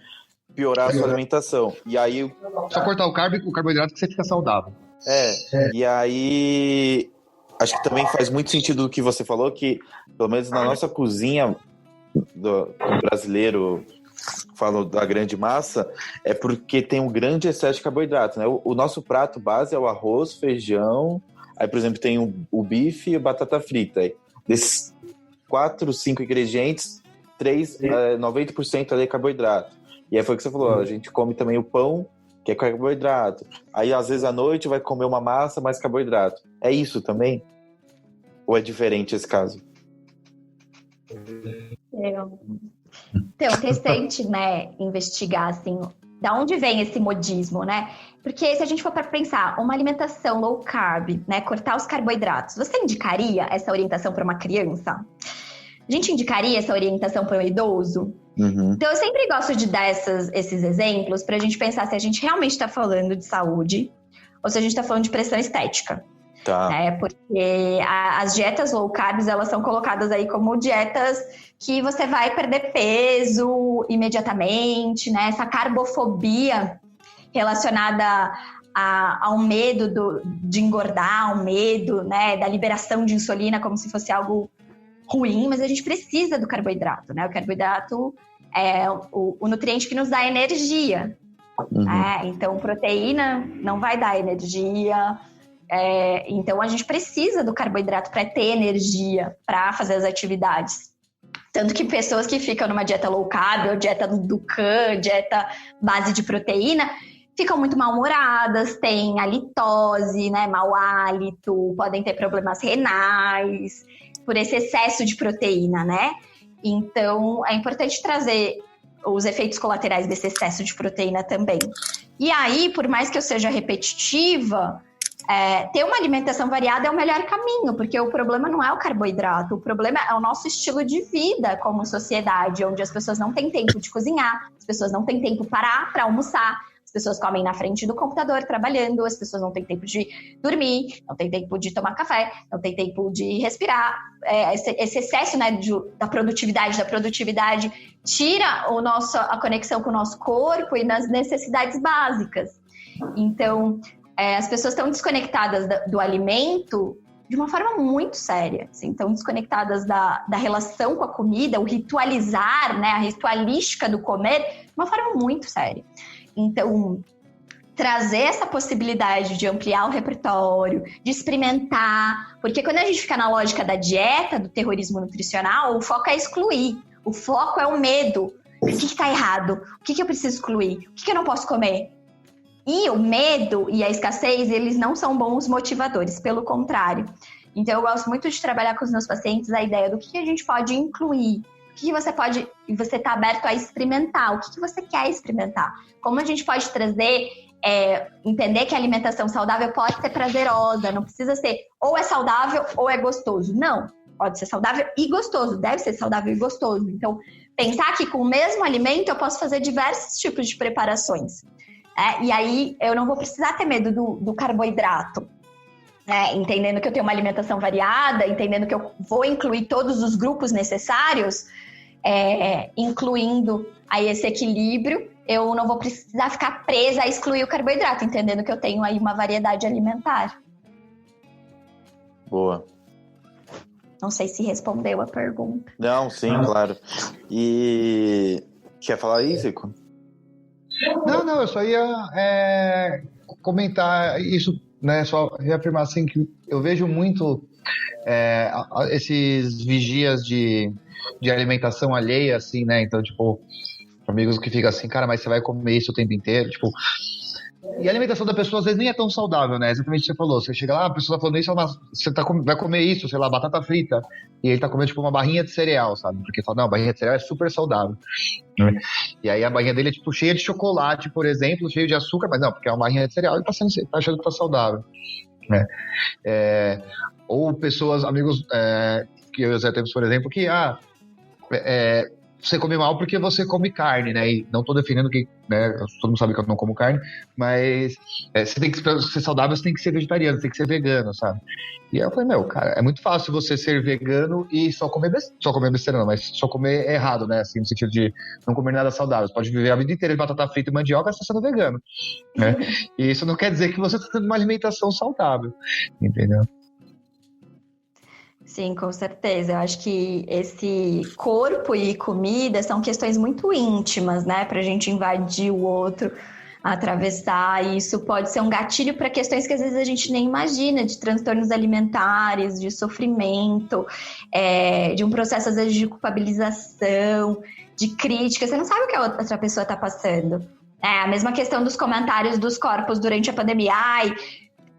piorar a sua alimentação. E aí... Só cortar o carboidrato que você fica saudável. E aí... Acho que também faz muito sentido o que você falou, que pelo menos na nossa cozinha do brasileiro, falo da grande massa, é porque tem um grande excesso de carboidrato, né? O nosso prato base é o arroz, feijão, aí, por exemplo, tem o bife e a batata frita. Aí, desses 4, 5 ingredientes, 90% ali é carboidrato. E aí foi o que você falou, a gente come também o pão, que é carboidrato. Aí, às vezes, à noite vai comer uma massa mais carboidrato. É isso também? Ou é diferente esse caso? Então, é interessante, né, investigar, assim, da onde vem esse modismo, né? Porque se a gente for para pensar, uma alimentação low carb, né, cortar os carboidratos, você indicaria essa orientação para uma criança? A gente indicaria essa orientação para um idoso? Uhum. Então, eu sempre gosto de dar esses exemplos para a gente pensar se a gente realmente está falando de saúde ou se a gente está falando de pressão estética. Tá. Né? Porque as dietas low carb, elas são colocadas aí como dietas que você vai perder peso imediatamente, né? Essa carbofobia relacionada ao medo de engordar, ao medo, né, da liberação de insulina como se fosse algo ruim, mas a gente precisa do carboidrato, né? O carboidrato é o nutriente que nos dá energia. Uhum. Então, proteína não vai dar energia. Então, a gente precisa do carboidrato para ter energia para fazer as atividades. Tanto que pessoas que ficam numa dieta low carb, ou dieta do CAN, dieta base de proteína, ficam muito mal-humoradas, têm halitose, né, mau hálito, podem ter problemas renais, por esse excesso de proteína, né? Então, é importante trazer os efeitos colaterais desse excesso de proteína também. E aí, por mais que eu seja repetitiva, ter uma alimentação variada é o melhor caminho, porque o problema não é o carboidrato, o problema é o nosso estilo de vida como sociedade, onde as pessoas não têm tempo de cozinhar, as pessoas não têm tempo para almoçar, as pessoas comem na frente do computador trabalhando, as pessoas não têm tempo de dormir, não têm tempo de tomar café, não têm tempo de respirar. Esse excesso, né, da produtividade tira a conexão com o nosso corpo e nas necessidades básicas. Então, as pessoas estão desconectadas do alimento de uma forma muito séria, assim, estão desconectadas da relação com a comida, o ritualizar, né, a ritualística do comer, de uma forma muito séria. Então, trazer essa possibilidade de ampliar o repertório, de experimentar, porque quando a gente fica na lógica da dieta, do terrorismo nutricional, o foco é excluir, o foco é o medo. O que está errado? O que eu preciso excluir? O que eu não posso comer? E o medo e a escassez, eles não são bons motivadores, pelo contrário. Então, eu gosto muito de trabalhar com os meus pacientes a ideia do que a gente pode incluir, o que você está aberto a experimentar, o que você quer experimentar. Como a gente pode trazer, entender que a alimentação saudável pode ser prazerosa, não precisa ser ou é saudável ou é gostoso. Não, pode ser saudável e gostoso, deve ser saudável e gostoso. Então, pensar que com o mesmo alimento eu posso fazer diversos tipos de preparações. E aí eu não vou precisar ter medo do carboidrato, entendendo que eu tenho uma alimentação variada, entendendo que eu vou incluir todos os grupos necessários, incluindo aí esse equilíbrio, eu não vou precisar ficar presa a excluir o carboidrato, entendendo que eu tenho aí uma variedade alimentar. Boa. Não sei se respondeu a pergunta. Não, sim, claro. E quer falar aí, Zico? Não, eu só ia comentar isso, né? Só reafirmar assim que eu vejo muito esses vigias de alimentação alheia, assim, né? Então, tipo, amigos que ficam assim, cara, mas você vai comer isso o tempo inteiro, tipo. E a alimentação da pessoa às vezes nem é tão saudável, né? Exatamente o que você falou. Você chega lá, a pessoa tá falando isso, você vai comer isso, sei lá, batata frita, e ele tá comendo tipo uma barrinha de cereal, sabe? Porque fala, não, a barrinha de cereal é super saudável. E aí a barrinha dele é tipo cheia de chocolate, por exemplo, cheio de açúcar, mas não, porque é uma barrinha de cereal e tá achando que tá saudável, né? Ou pessoas, amigos que eu já temos, por exemplo, que você come mal porque você come carne, né? E não tô defendendo que, né? Todo mundo sabe que eu não como carne, mas você tem que pra ser saudável, você tem que ser vegetariano, você tem que ser vegano, sabe? E aí eu falei, cara, é muito fácil você ser vegano e só comer besteira não, mas só comer errado, né? Assim, no sentido de não comer nada saudável. Você pode viver a vida inteira de batata frita e mandioca, você tá sendo vegano, né? E isso não quer dizer que você tá tendo uma alimentação saudável, entendeu? Sim, com certeza. Eu acho que esse corpo e comida são questões muito íntimas, né? Pra gente invadir o outro, atravessar. E isso pode ser um gatilho para questões que às vezes a gente nem imagina, de transtornos alimentares, de sofrimento, de um processo às vezes de culpabilização, de crítica. Você não sabe o que a outra pessoa está passando. A mesma questão dos comentários dos corpos durante a pandemia. Ai,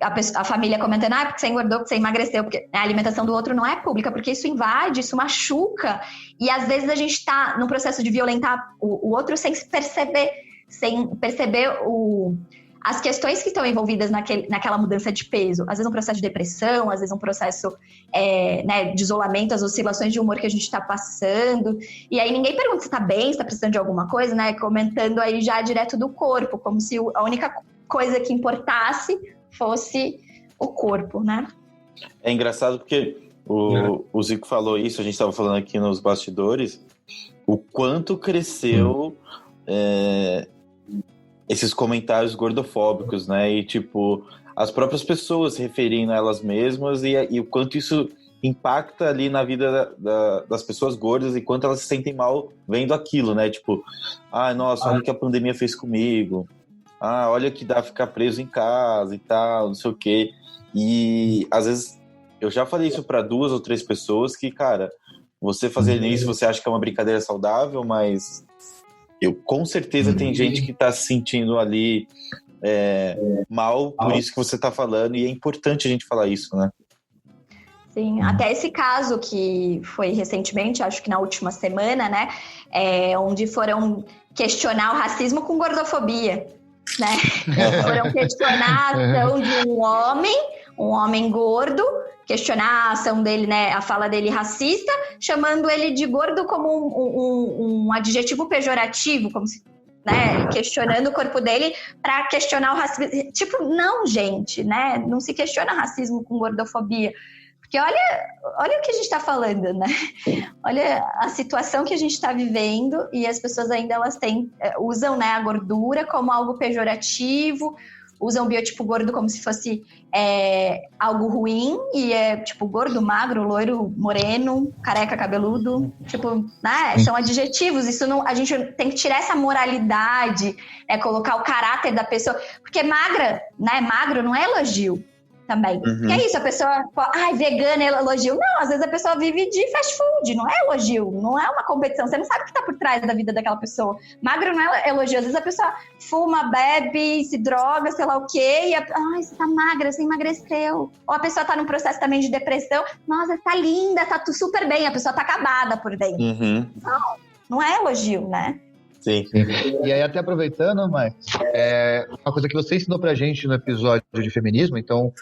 a família comentando, porque você engordou, porque você emagreceu, porque a alimentação do outro não é pública, porque isso invade, isso machuca, e às vezes a gente está num processo de violentar o outro sem se perceber, as questões que estão envolvidas naquela mudança de peso, às vezes um processo de depressão, às vezes um processo de isolamento, as oscilações de humor que a gente está passando, e aí ninguém pergunta se está bem, se está precisando de alguma coisa, né, comentando aí já direto do corpo, como se a única coisa que importasse fosse o corpo, né? É engraçado porque o Zico falou isso, a gente estava falando aqui nos bastidores, o quanto cresceu esses comentários gordofóbicos, né? E, tipo, as próprias pessoas se referindo a elas mesmas e o quanto isso impacta ali na vida das pessoas gordas e quanto elas se sentem mal vendo aquilo, né? Tipo, nossa, olha o que a pandemia fez comigo. Olha que dá ficar preso em casa e tal, não sei o quê. E, às vezes, eu já falei isso para 2 ou 3 pessoas que, cara, você fazendo isso, você acha que é uma brincadeira saudável, mas com certeza tem gente que tá se sentindo ali mal por isso que você tá falando, e é importante a gente falar isso, né? Sim, até esse caso que foi recentemente, acho que na última semana, né, onde foram questionar o racismo com gordofobia, né? Foram questionar a ação de um homem gordo, questionar a ação dele, né, a fala dele racista, chamando ele de gordo como um adjetivo pejorativo, como se, né, questionando o corpo dele para questionar o racismo. Tipo, não, gente, né? Não se questiona racismo com gordofobia. Porque olha o que a gente está falando, né? Olha a situação que a gente está vivendo e as pessoas ainda usam, né, a gordura como algo pejorativo, usam o biotipo gordo como se fosse algo ruim e tipo gordo, magro, loiro, moreno, careca, cabeludo, tipo, né? São adjetivos. Isso não, a gente tem que tirar essa moralidade, colocar o caráter da pessoa, porque magro não é elogio. Também. Que é isso, a pessoa fala, vegana é elogio. Não, às vezes a pessoa vive de fast food, não é elogio, não é uma competição. Você não sabe o que está por trás da vida daquela pessoa. Magro não é elogio. Às vezes a pessoa fuma, bebe, se droga, sei lá o quê, e você tá magra, você emagreceu. Ou a pessoa tá num processo também de depressão, nossa, tá linda, tá super bem, a pessoa tá acabada por dentro. Não é elogio, né? Sim. E aí, até aproveitando, Mai, uma coisa que você ensinou pra gente no episódio de feminismo, então,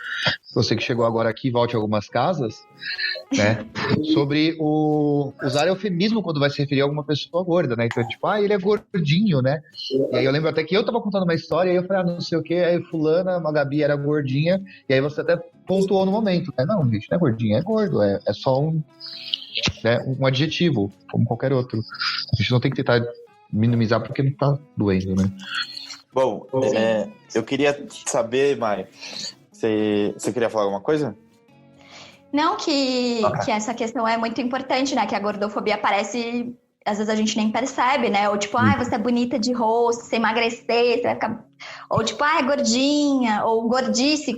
você que chegou agora aqui, volte a algumas casas, né, sobre usar eufemismo quando vai se referir a alguma pessoa gorda, né, então, tipo, ele é gordinho, né, e aí eu lembro até que eu tava contando uma história e eu falei, não sei o que, aí fulana, uma Gabi era gordinha, e aí você até pontuou no momento, né, não, bicho, não é gordinho, é gordo, é só um adjetivo, como qualquer outro, a gente não tem que tentar minimizar porque não tá doendo, né? Bom, eu queria saber, Mai, você queria falar alguma coisa? Não, que essa questão é muito importante, né? Que a gordofobia aparece, às vezes a gente nem percebe, né? Ou tipo, você é bonita de rosto, você emagrecer, você vai ficar... Ou tipo, é gordinha, ou gordice,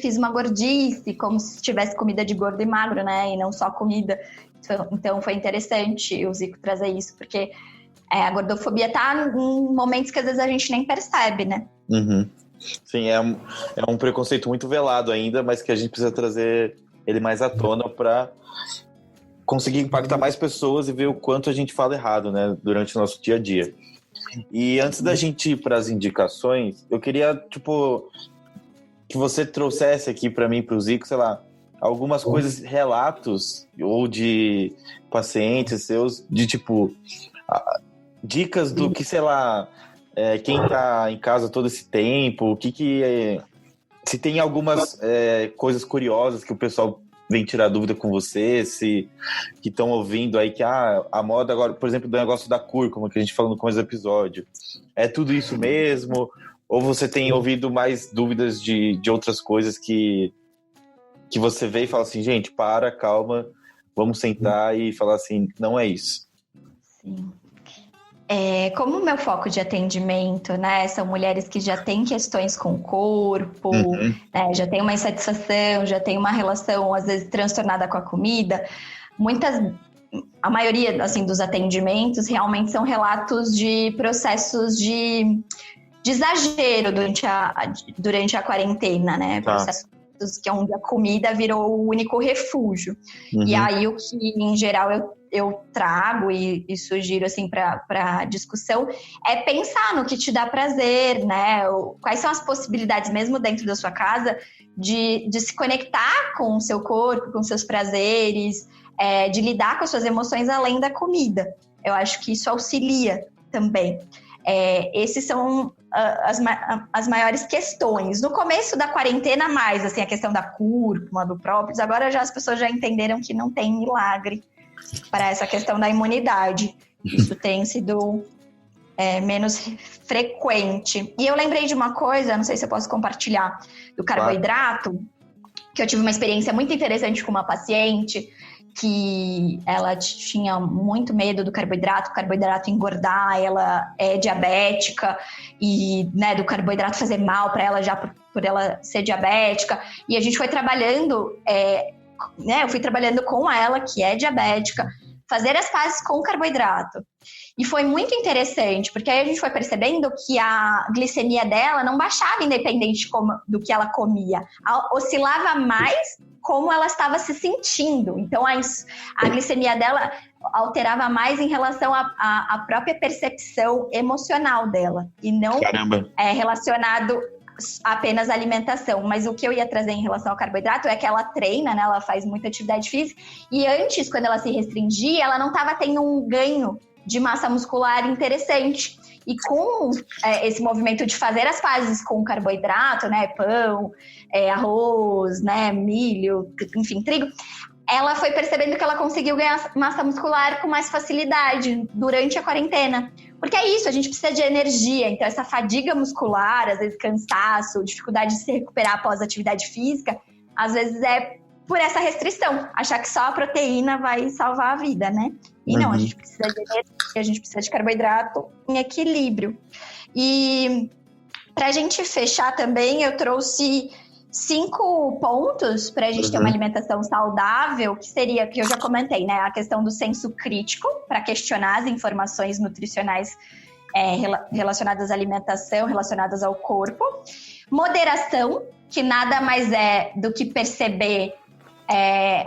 fiz uma gordice, como se tivesse comida de gordo e magro, né? E não só comida. Então foi interessante o Zico trazer isso, porque a gordofobia tá em momentos que às vezes a gente nem percebe, né? Sim, é um preconceito muito velado ainda, mas que a gente precisa trazer ele mais à tona para conseguir impactar mais pessoas e ver o quanto a gente fala errado, né, durante o nosso dia a dia. E antes da gente ir para as indicações, eu queria, tipo, que você trouxesse aqui para mim, para o Zico, sei lá, algumas coisas, relatos ou de pacientes seus, de tipo... dicas do que, sei lá, quem tá em casa todo esse tempo, se tem algumas coisas curiosas que o pessoal vem tirar dúvida com você, que estão ouvindo aí que a moda agora, por exemplo, do negócio da cúrcuma, que a gente falou no começo do episódio, é tudo isso mesmo? Ou você tem ouvido mais dúvidas de outras coisas que você vê e fala assim, gente, calma, vamos sentar e falar assim, não é isso. Sim. Como o meu foco de atendimento, né, são mulheres que já têm questões com o corpo, né, já tem uma insatisfação, já tem uma relação, às vezes, transtornada com a comida, a maioria, assim, dos atendimentos realmente são relatos de processos de exagero durante a quarentena, né, processos que é onde a comida virou o único refúgio. E aí, o que, em geral, eu trago e sugiro assim para discussão é pensar no que te dá prazer, né? Quais são as possibilidades, mesmo dentro da sua casa, de se conectar com o seu corpo, com seus prazeres, de lidar com as suas emoções além da comida. Eu acho que isso auxilia também. Esses são as maiores questões. No começo da quarentena, mais assim, a questão da cúrcuma, do própolis, agora as pessoas já entenderam que não tem milagre para essa questão da imunidade. Isso tem sido menos frequente. E eu lembrei de uma coisa, não sei se eu posso compartilhar, do carboidrato, que eu tive uma experiência muito interessante com uma paciente que ela tinha muito medo do carboidrato engordar, ela é diabética e, né, do carboidrato fazer mal para ela já por ela ser diabética. E a gente foi trabalhando, eu fui trabalhando com ela, que é diabética, fazer as pazes com o carboidrato. E foi muito interessante, porque aí a gente foi percebendo que a glicemia dela não baixava independente do que ela comia. Oscilava mais como ela estava se sentindo. Então, a glicemia dela alterava mais em relação à própria percepção emocional dela. E não relacionado apenas à alimentação. Mas o que eu ia trazer em relação ao carboidrato é que ela treina, né? Ela faz muita atividade física. E antes, quando ela se restringia, ela não estava tendo um ganho de massa muscular interessante. E com esse movimento de fazer as pazes com carboidrato, né, pão, arroz, né, milho, enfim, trigo, ela foi percebendo que ela conseguiu ganhar massa muscular com mais facilidade durante a quarentena. Porque é isso, a gente precisa de energia. Então, essa fadiga muscular, às vezes cansaço, dificuldade de se recuperar após a atividade física, às vezes é por essa restrição, achar que só a proteína vai salvar a vida, né? E não, a gente precisa de energia, a gente precisa de carboidrato em equilíbrio. E para a gente fechar também, eu trouxe 5 pontos para a gente ter uma alimentação saudável, que seria, que eu já comentei, né? A questão do senso crítico, para questionar as informações nutricionais relacionadas à alimentação, relacionadas ao corpo. Moderação, que nada mais é do que perceber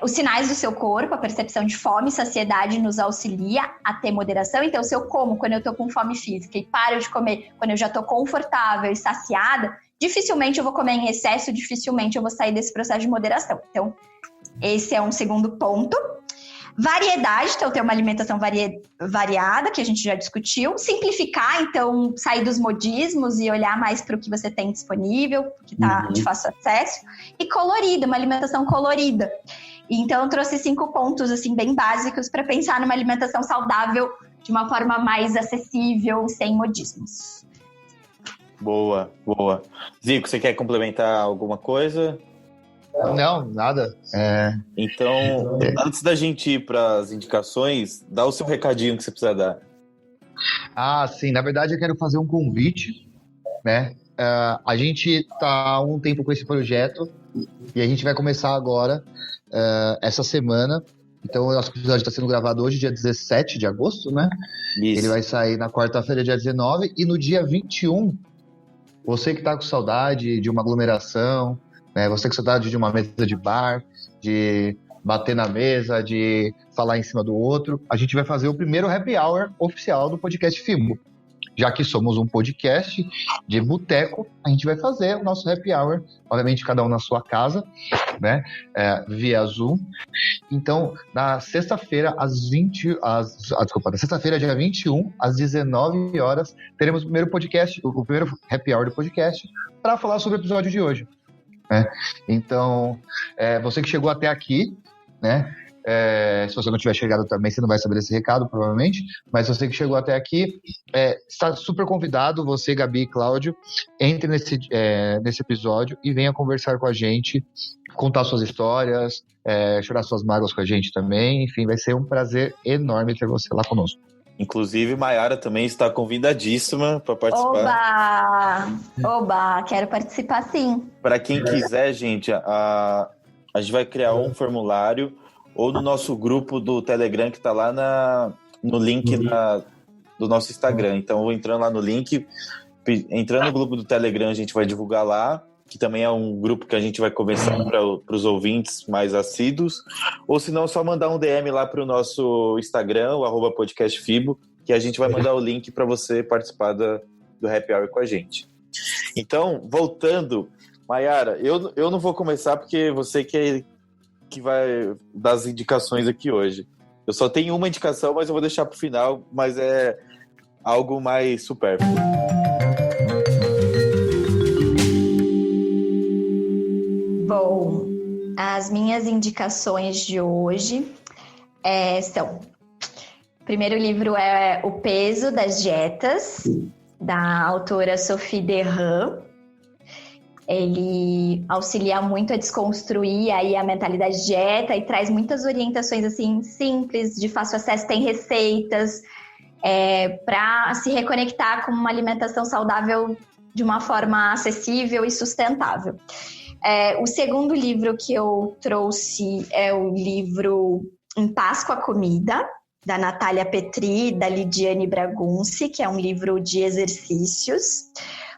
os sinais do seu corpo, a percepção de fome e saciedade nos auxilia a ter moderação. Então, se eu como quando eu tô com fome física e paro de comer quando eu já tô confortável e saciada, dificilmente eu vou comer em excesso, dificilmente eu vou sair desse processo de moderação. Então, esse é um segundo ponto. Variedade, então ter uma alimentação variada, que a gente já discutiu. Simplificar, então sair dos modismos e olhar mais para o que você tem disponível, que está de fácil acesso. E colorida, uma alimentação colorida. Então eu trouxe 5 pontos assim, bem básicos para pensar numa alimentação saudável de uma forma mais acessível, sem modismos. Boa, boa. Zico, você quer complementar alguma coisa? Não, nada. Então, antes da gente ir para as indicações, dá o seu recadinho que você precisa dar. Sim, na verdade eu quero fazer um convite, né? A gente está há um tempo com esse projeto e a gente vai começar agora, essa semana. Então, o nosso episódio está sendo gravado hoje, dia 17 de agosto, né? Isso. Ele vai sair na quarta-feira, dia 19, e no dia 21, você que está com saudade de uma aglomeração, né? Você que saudade de uma mesa de bar, de bater na mesa, de falar em cima do outro, a gente vai fazer o primeiro happy hour oficial do podcast Fimo. Já que somos um podcast de boteco, a gente vai fazer o nosso happy hour, obviamente cada um na sua casa, né? Via Zoom. Então, na sexta-feira, na sexta-feira, dia 21, às 19 horas, teremos o primeiro podcast, o primeiro happy hour do podcast, para falar sobre o episódio de hoje. Né? Então, você que chegou até aqui, né? Se você não tiver chegado também, você não vai saber desse recado, provavelmente. Mas você que chegou até aqui, está super convidado, você, Gabi e Cláudio, entre nesse episódio e venha conversar com a gente, contar suas histórias, chorar suas mágoas com a gente também. Enfim, vai ser um prazer enorme ter você lá conosco. Inclusive, Mayara também está convidadíssima para participar. Oba! Quero participar, sim. Para quem quiser, gente, a gente vai criar um formulário ou no nosso grupo do Telegram, que está lá no link do nosso Instagram. Então, entrando lá no link, entrando no grupo do Telegram, a gente vai divulgar lá, que também é um grupo que a gente vai conversar para os ouvintes mais assíduos. Ou se não, só mandar um DM lá para o nosso Instagram, o @podcastfibo, que a gente vai mandar o link para você participar do Happy Hour com a gente. Então, voltando, Mayara, eu não vou começar porque você que vai dar as indicações aqui hoje. Eu só tenho uma indicação, mas eu vou deixar para o final, mas é algo mais supérfluo. Bom, as minhas indicações de hoje são... O primeiro livro é O Peso das Dietas, da autora Sophie Derham. Ele auxilia muito a desconstruir aí a mentalidade de dieta e traz muitas orientações assim simples, de fácil acesso, tem receitas para se reconectar com uma alimentação saudável de uma forma acessível e sustentável. O segundo livro que eu trouxe é o livro Em Paz com a Comida, da Natália Petri e da Lidiane Bragunci, que é um livro de exercícios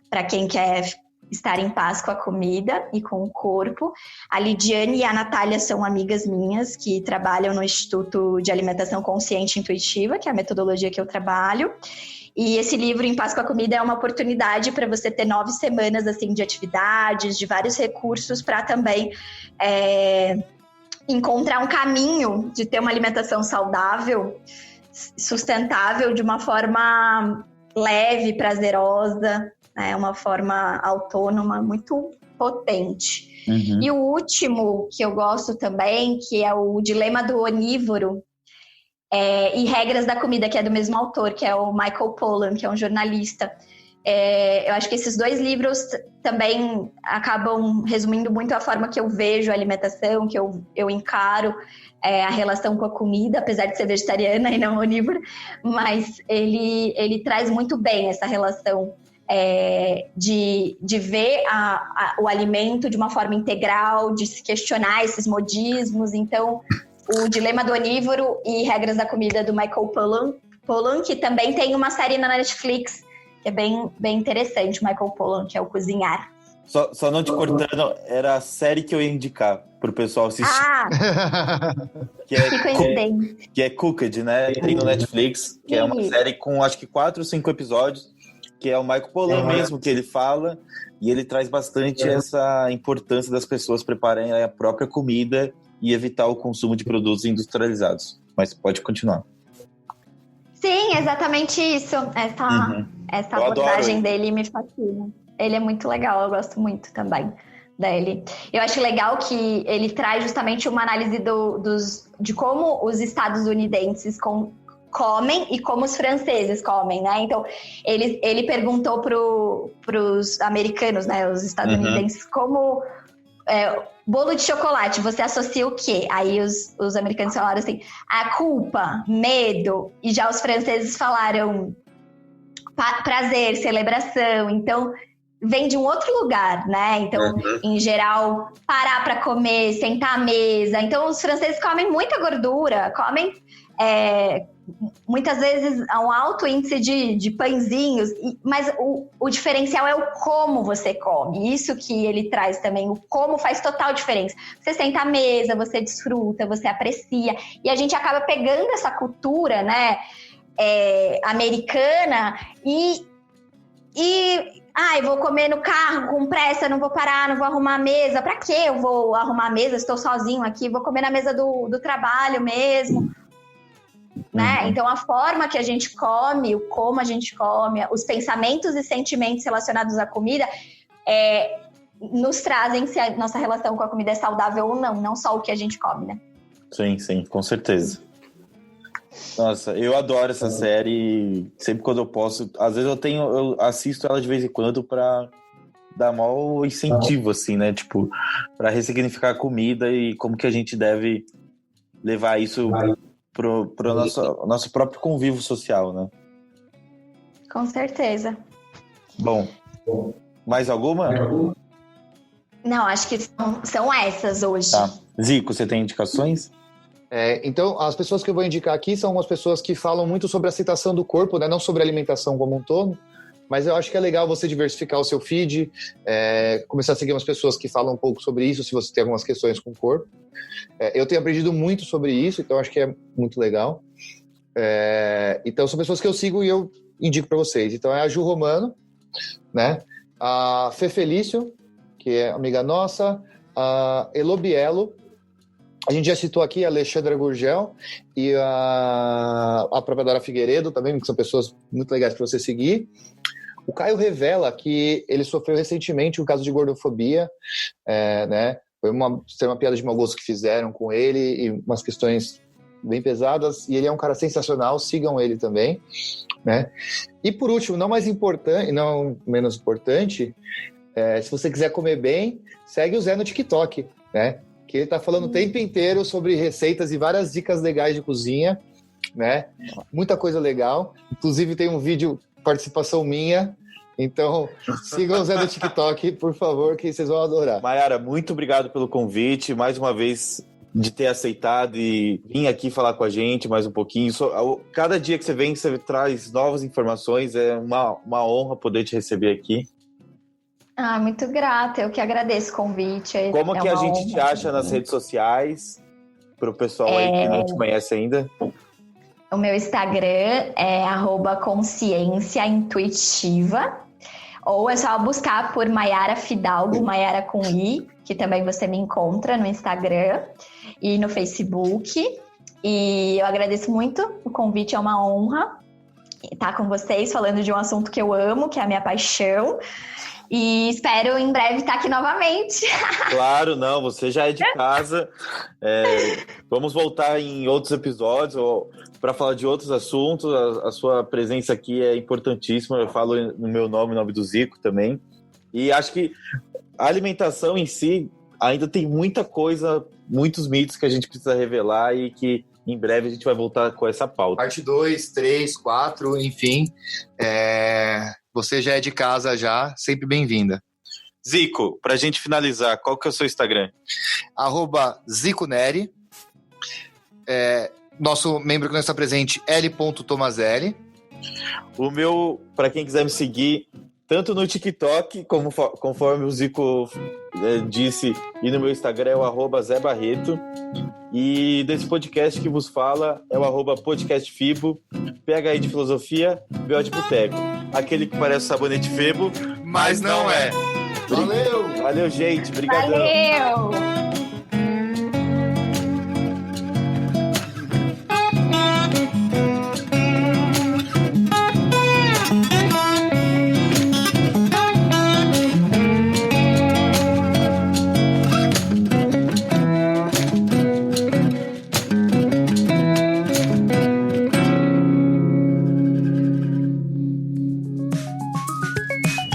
para quem quer estar em paz com a comida e com o corpo. A Lidiane e a Natália são amigas minhas que trabalham no Instituto de Alimentação Consciente e Intuitiva, que é a metodologia que eu trabalho. E esse livro, Em Paz com a Comida, é uma oportunidade para você ter 9 semanas assim, de atividades, de vários recursos para também encontrar um caminho de ter uma alimentação saudável, sustentável, de uma forma leve, prazerosa, uma forma autônoma, muito potente. Uhum. E o último, que eu gosto também, que é o Dilema do Onívoro e Regras da Comida, que é do mesmo autor, que é o Michael Pollan, que é um jornalista. Eu acho que esses 2 livros também acabam resumindo muito a forma que eu vejo a alimentação, que eu encaro a relação com a comida, apesar de ser vegetariana e não onívora, mas ele traz muito bem essa relação de ver o alimento de uma forma integral, de se questionar esses modismos. Então, o Dilema do Onívoro e Regras da Comida, do Michael Pollan, que também tem uma série na Netflix, que é bem, bem interessante, Michael Pollan, que é o Cozinhar. Só não te cortando, era a série que eu ia indicar pro pessoal assistir. Que coincidência. Que é Cooked, né? Tem no Netflix, que é uma série com acho que 4 ou 5 episódios, que é o Michael Pollan mesmo, que ele fala, e ele traz bastante essa importância das pessoas prepararem a própria comida e evitar o consumo de produtos industrializados. Mas pode continuar. Sim, exatamente isso. Essa abordagem dele me fascina. Ele é muito legal, eu gosto muito também dele. Eu acho legal que ele traz justamente uma análise de como os estadunidenses comem e como os franceses comem, né? Então, ele perguntou pros americanos, né, os estadunidenses, como bolo de chocolate, você associa o quê? Aí os americanos falaram assim, a culpa, medo, e já os franceses falaram prazer, celebração. Então, vem de um outro lugar, né? Então, em geral, parar para comer, sentar à mesa. Então, os franceses comem muita gordura, comem muitas vezes um alto índice de pãezinhos, mas o diferencial é o como você come. Isso que ele traz também, o como faz total diferença. Você senta à mesa, você desfruta, você aprecia, e a gente acaba pegando essa cultura, né, americana e eu vou comer no carro com pressa, não vou parar, não vou arrumar a mesa. Pra que eu vou arrumar a mesa? Estou sozinho aqui, vou comer na mesa do trabalho mesmo. Né? Então, a forma que a gente come, o como a gente come, os pensamentos e sentimentos relacionados à comida nos trazem se a nossa relação com a comida é saudável ou não só o que a gente come, né? Sim, com certeza. Nossa, eu adoro essa série, sempre quando eu posso. Às vezes eu assisto ela de vez em quando pra dar maior incentivo, assim, né? Tipo, pra ressignificar a comida e como que a gente deve levar isso pro nosso próprio convívio social, né? Com certeza. Bom, mais alguma? Não, acho que são essas hoje. Tá. Zico, você tem indicações? Então, as pessoas que eu vou indicar aqui são umas pessoas que falam muito sobre a aceitação do corpo, né? Não sobre a alimentação como um todo, mas eu acho que é legal você diversificar o seu feed, começar a seguir umas pessoas que falam um pouco sobre isso, se você tem algumas questões com o corpo. Eu tenho aprendido muito sobre isso, então acho que é muito legal. Então, são pessoas que eu sigo e eu indico para vocês. Então, é a Ju Romano, né? A Fê Felício, que é amiga nossa, a Elo Bielo, a gente já citou aqui a Alexandra Gurgel e a própria Dora Figueiredo também, que são pessoas muito legais para você seguir. O Caio revela que ele sofreu recentemente um caso de gordofobia, né? Foi uma piada de mau gosto que fizeram com ele e umas questões bem pesadas, e ele é um cara sensacional, sigam ele também, né? E por último, não menos importante, se você quiser comer bem, segue o Zé no TikTok, né? Que ele tá falando o tempo inteiro sobre receitas e várias dicas legais de cozinha, né? Muita coisa legal. Inclusive tem um vídeo, participação minha. Então, sigam o Zé do TikTok, por favor, que vocês vão adorar. Mayara, muito obrigado pelo convite, mais uma vez, de ter aceitado e vir aqui falar com a gente mais um pouquinho. Cada dia que você vem, você traz novas informações. É uma honra poder te receber aqui. Muito grata, eu que agradeço o convite. Como que a gente te acha nas redes sociais? Para o pessoal aí que não te conhece ainda. O meu Instagram é @consciênciaintuitiva, ou é só buscar por Mayara Fidalgo, Mayara com I, que também você me encontra no Instagram e no Facebook. E eu agradeço muito o convite, é uma honra estar com vocês falando de um assunto que eu amo, que é a minha paixão. E espero em breve estar aqui novamente. Claro, não, você já é de casa. Vamos voltar em outros episódios para falar de outros assuntos. A sua presença aqui é importantíssima. Eu falo no meu nome, no nome do Zico também. E acho que a alimentação em si ainda tem muita coisa, muitos mitos que a gente precisa revelar e que em breve a gente vai voltar com essa pauta. Parte 2, 3, 4, enfim. Você já é de casa já, sempre bem-vinda. Zico, pra gente finalizar, qual que é o seu Instagram? @ZicoNeri. Nosso membro que não está presente, L.Tomazelli. O meu, pra quem quiser me seguir, tanto no TikTok, conforme o Zico disse, e no meu Instagram é o @ZéBarreto. E desse podcast que vos fala é o @podcastfibo, PH de filosofia, BO de boteco. Aquele que parece sabonete Febo, mas não é. Valeu! Valeu, gente. Obrigadão. Valeu!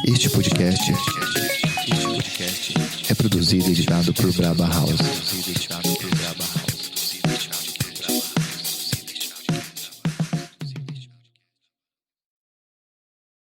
Este podcast é produzido e editado por Braba House.